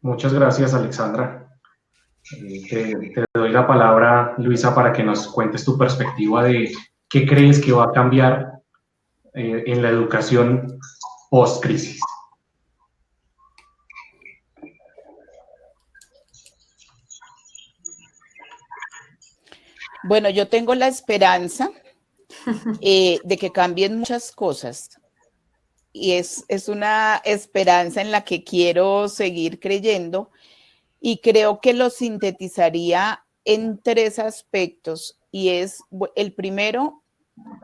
Muchas gracias, Alexandra. Te doy la palabra, Luisa, para que nos cuentes tu perspectiva de qué crees que va a cambiar en la educación post-crisis. Bueno, yo tengo la esperanza de que cambien muchas cosas. Y es una esperanza en la que quiero seguir creyendo, y creo que lo sintetizaría en 3 aspectos, y es el primero,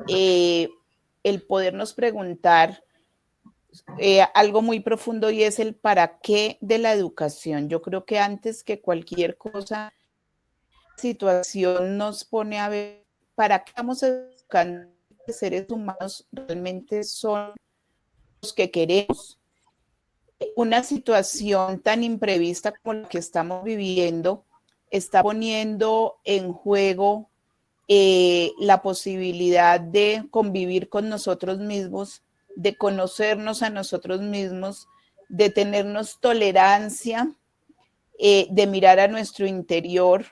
el podernos preguntar algo muy profundo, y es el para qué de la educación. Yo creo que antes que cualquier cosa, la situación nos pone a ver para qué estamos educando. Seres humanos realmente son los que queremos. Una situación tan imprevista como la que estamos viviendo está poniendo en juego la posibilidad de convivir con nosotros mismos, de conocernos a nosotros mismos, de tenernos tolerancia, de mirar a nuestro interior,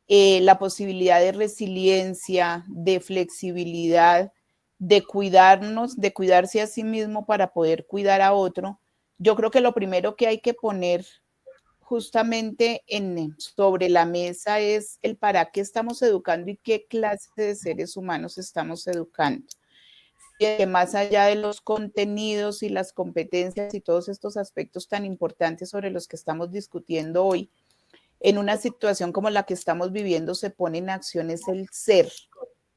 la posibilidad de resiliencia, de flexibilidad, de cuidarnos, de cuidarse a sí mismo para poder cuidar a otro. Yo creo que lo primero que hay que poner justamente sobre la mesa es el para qué estamos educando y qué clase de seres humanos estamos educando. Que más allá de los contenidos y las competencias y todos estos aspectos tan importantes sobre los que estamos discutiendo hoy, en una situación como la que estamos viviendo se pone en acciones el ser,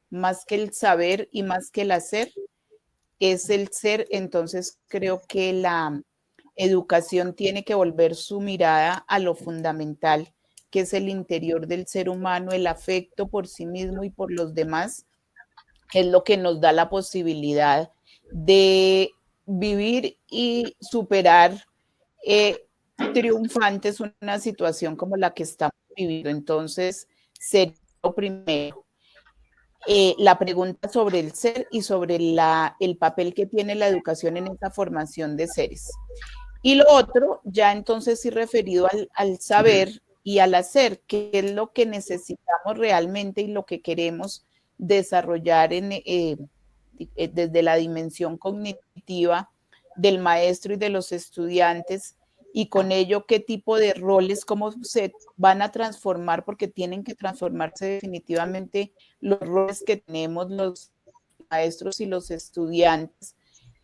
más que el saber y más que el hacer, es el ser. Entonces creo que la educación tiene que volver su mirada a lo fundamental, que es el interior del ser humano, el afecto por sí mismo y por los demás, que es lo que nos da la posibilidad de vivir y superar triunfantes una situación como la que estamos viviendo. Entonces, sería lo primero. La pregunta sobre el ser y sobre el papel que tiene la educación en esta formación de seres. Y lo otro, ya entonces sí referido al saber y al hacer, que es lo que necesitamos realmente y lo que queremos desarrollar desde la dimensión cognitiva del maestro y de los estudiantes, y con ello qué tipo de roles, cómo se van a transformar, porque tienen que transformarse definitivamente los roles que tenemos los maestros y los estudiantes,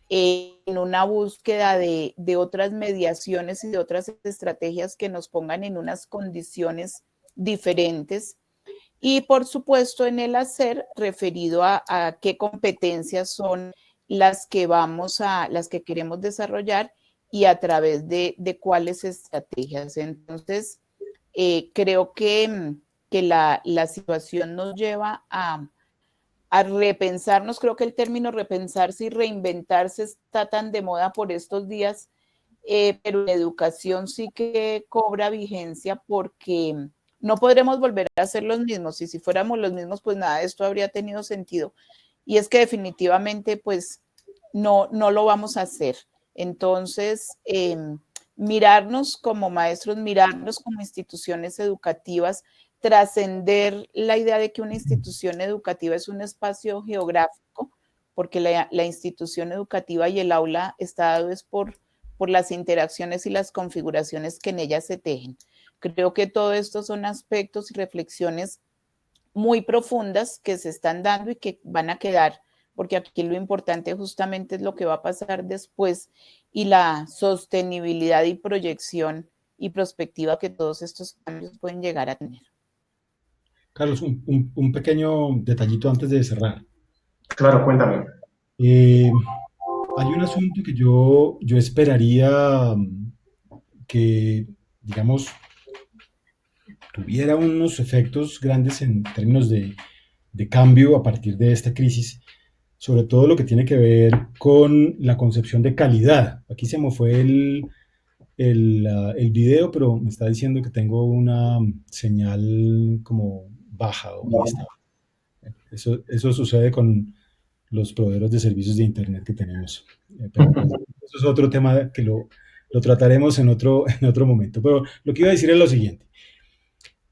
en una búsqueda de otras mediaciones y de otras estrategias que nos pongan en unas condiciones diferentes. Y por supuesto en el hacer, referido a qué competencias son las que queremos desarrollar y a través de cuáles estrategias. Entonces, creo que la situación nos lleva a repensarnos. Creo que el término repensarse y reinventarse está tan de moda por estos días, pero la educación sí que cobra vigencia, porque no podremos volver a ser los mismos, y si fuéramos los mismos, pues nada de esto habría tenido sentido. Y es que definitivamente, pues, no lo vamos a hacer. Entonces, mirarnos como maestros, mirarnos como instituciones educativas, trascender la idea de que una institución educativa es un espacio geográfico, porque la institución educativa y el aula está dado es por las interacciones y las configuraciones que en ella se tejen. Creo que todo esto son aspectos y reflexiones muy profundas que se están dando y que van a quedar, porque aquí lo importante justamente es lo que va a pasar después y la sostenibilidad y proyección y perspectiva que todos estos cambios pueden llegar a tener. Carlos, un pequeño detallito antes de cerrar. Claro, cuéntame. Hay un asunto que yo esperaría que, digamos, tuviera unos efectos grandes en términos de cambio a partir de esta crisis, sobre todo lo que tiene que ver con la concepción de calidad. Aquí se me fue el video, pero me está diciendo que tengo una señal como baja o inestable. Eso sucede con los proveedores de servicios de Internet que tenemos. Pero eso es otro tema que lo trataremos en otro momento. Pero lo que iba a decir es lo siguiente.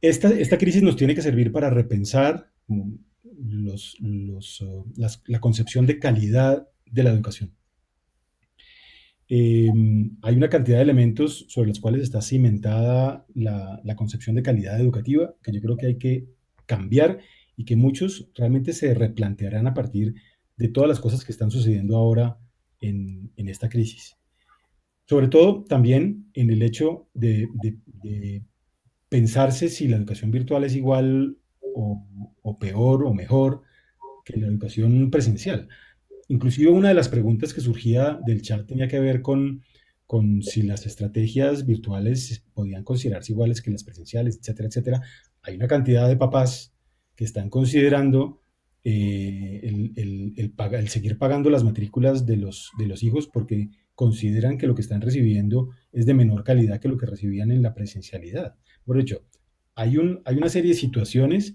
Esta crisis nos tiene que servir para repensar la concepción de calidad de la educación. Hay una cantidad de elementos sobre los cuales está cimentada la concepción de calidad educativa que yo creo que hay que cambiar y que muchos realmente se replantearán a partir de todas las cosas que están sucediendo ahora en esta crisis. Sobre todo también en el hecho de pensarse si la educación virtual es igual o peor o mejor que la educación presencial. Inclusive una de las preguntas que surgía del chat tenía que ver con si las estrategias virtuales podían considerarse iguales que las presenciales, etcétera, etcétera. Hay una cantidad de papás que están considerando el seguir pagando las matrículas de los hijos porque consideran que lo que están recibiendo es de menor calidad que lo que recibían en la presencialidad. Por hecho, hay una serie de situaciones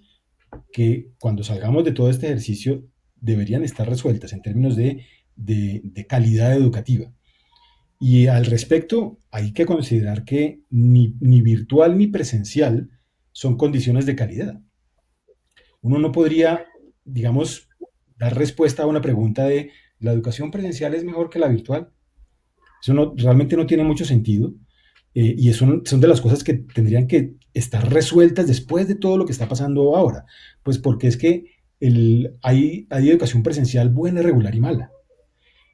que cuando salgamos de todo este ejercicio deberían estar resueltas en términos de calidad educativa. Y al respecto, hay que considerar que ni virtual ni presencial son condiciones de calidad. Uno no podría, digamos, dar respuesta a una pregunta de ¿la educación presencial es mejor que la virtual? Eso realmente no tiene mucho sentido. Y son de las cosas que tendrían que estar resueltas después de todo lo que está pasando ahora. Pues porque es que hay educación presencial buena, regular y mala.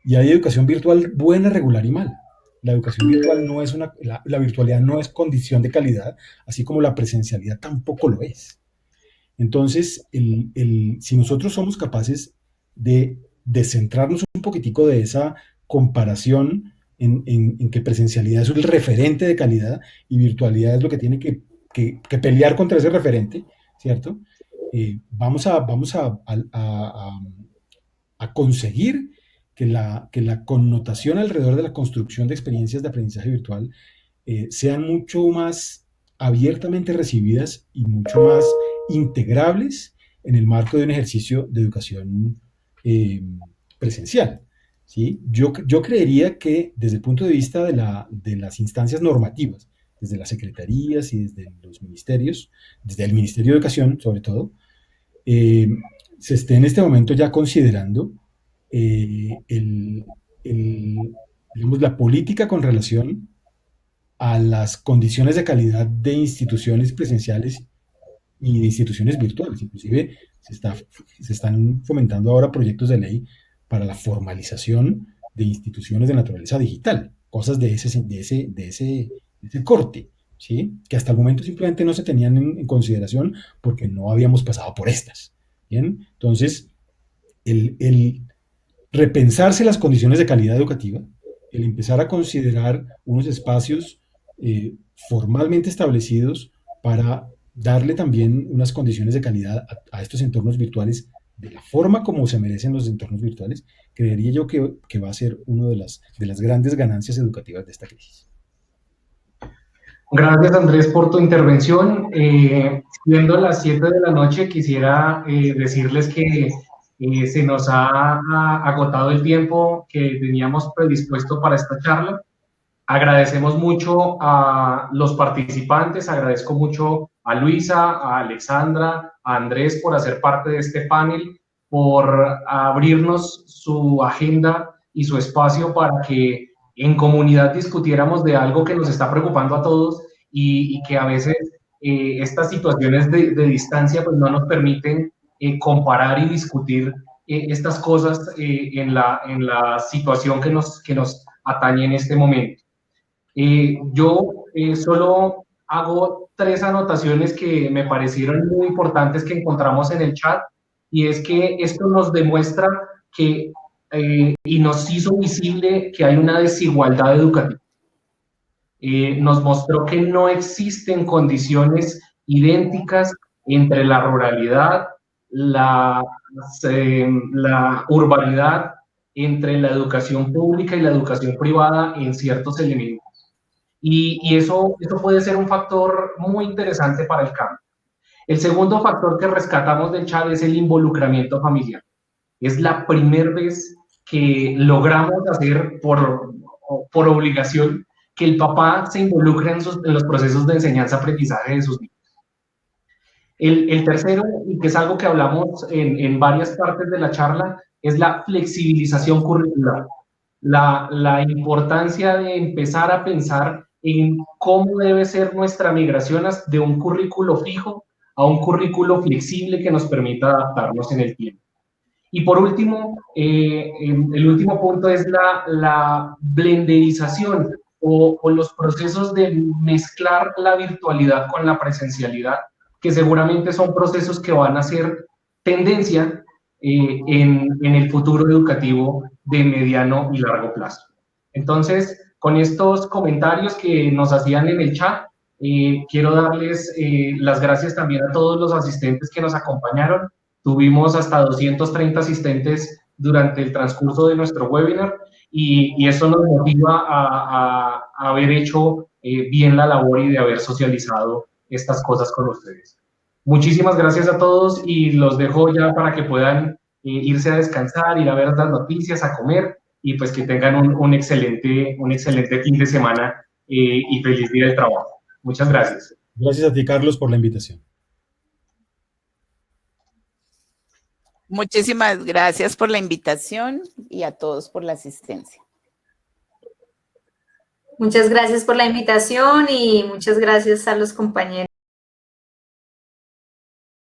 Y hay educación virtual buena, regular y mala. La educación virtual no es la virtualidad no es condición de calidad, así como la presencialidad tampoco lo es. Entonces, si nosotros somos capaces de descentrarnos un poquitico de esa comparación en que presencialidad es el referente de calidad y virtualidad es lo que tiene que pelear contra ese referente, ¿cierto? Vamos a conseguir que la connotación alrededor de la construcción de experiencias de aprendizaje virtual sean mucho más abiertamente recibidas y mucho más integrables en el marco de un ejercicio de educación presencial. ¿Sí? Yo creería que desde el punto de vista de las instancias normativas, desde las secretarías y desde los ministerios, desde el Ministerio de Educación sobre todo, se esté en este momento ya considerando digamos, la política con relación a las condiciones de calidad de instituciones presenciales y de instituciones virtuales. Inclusive se están fomentando ahora proyectos de ley para la formalización de instituciones de naturaleza digital, cosas de ese corte, ¿sí? Que hasta el momento simplemente no se tenían en consideración porque no habíamos pasado por estas. ¿Bien? Entonces, el repensarse las condiciones de calidad educativa, el empezar a considerar unos espacios formalmente establecidos para darle también unas condiciones de calidad a estos entornos virtuales de la forma como se merecen los entornos virtuales, creería yo que va a ser una de las grandes ganancias educativas de esta crisis. Gracias, Andrés, por tu intervención. Siendo las 7 de la noche, quisiera decirles que Se nos ha agotado el tiempo que teníamos predispuesto para esta charla. Agradecemos mucho a los participantes, agradezco mucho a Luisa, a Alexandra, a Andrés por hacer parte de este panel, por abrirnos su agenda y su espacio para que en comunidad discutiéramos de algo que nos está preocupando a todos y que a veces estas situaciones de distancia pues no nos permiten comparar y discutir estas cosas en la situación que nos atañe en este momento. Yo solo hago 3 anotaciones que me parecieron muy importantes que encontramos en el chat, y es que esto nos demuestra que, y nos hizo visible que hay una desigualdad educativa. Nos mostró que no existen condiciones idénticas entre la ruralidad, la urbanidad, entre la educación pública y la educación privada en ciertos elementos. Y eso puede ser un factor muy interesante para el cambio. El segundo factor que rescatamos del chat es el involucramiento familiar. Es la primera vez que logramos hacer por obligación que el papá se involucre en los procesos de enseñanza-aprendizaje de sus niños. El tercero, y que es algo que hablamos en varias partes de la charla, es la flexibilización curricular. La importancia de empezar a pensar en cómo debe ser nuestra migración de un currículo fijo a un currículo flexible que nos permita adaptarnos en el tiempo. Y por último, el último punto es la blenderización o los procesos de mezclar la virtualidad con la presencialidad, que seguramente son procesos que van a ser tendencia en el futuro educativo de mediano y largo plazo. Entonces, con estos comentarios que nos hacían en el chat, quiero darles las gracias también a todos los asistentes que nos acompañaron. Tuvimos hasta 230 asistentes durante el transcurso de nuestro webinar y eso nos motiva a haber hecho bien la labor y de haber socializado estas cosas con ustedes. Muchísimas gracias a todos y los dejo ya para que puedan irse a descansar, ir a ver las noticias, a comer y pues que tengan un excelente fin de semana y feliz día del trabajo. Muchas gracias. Gracias a ti, Carlos, por la invitación. Muchísimas gracias por la invitación y a todos por la asistencia. Muchas gracias por la invitación y muchas gracias a los compañeros.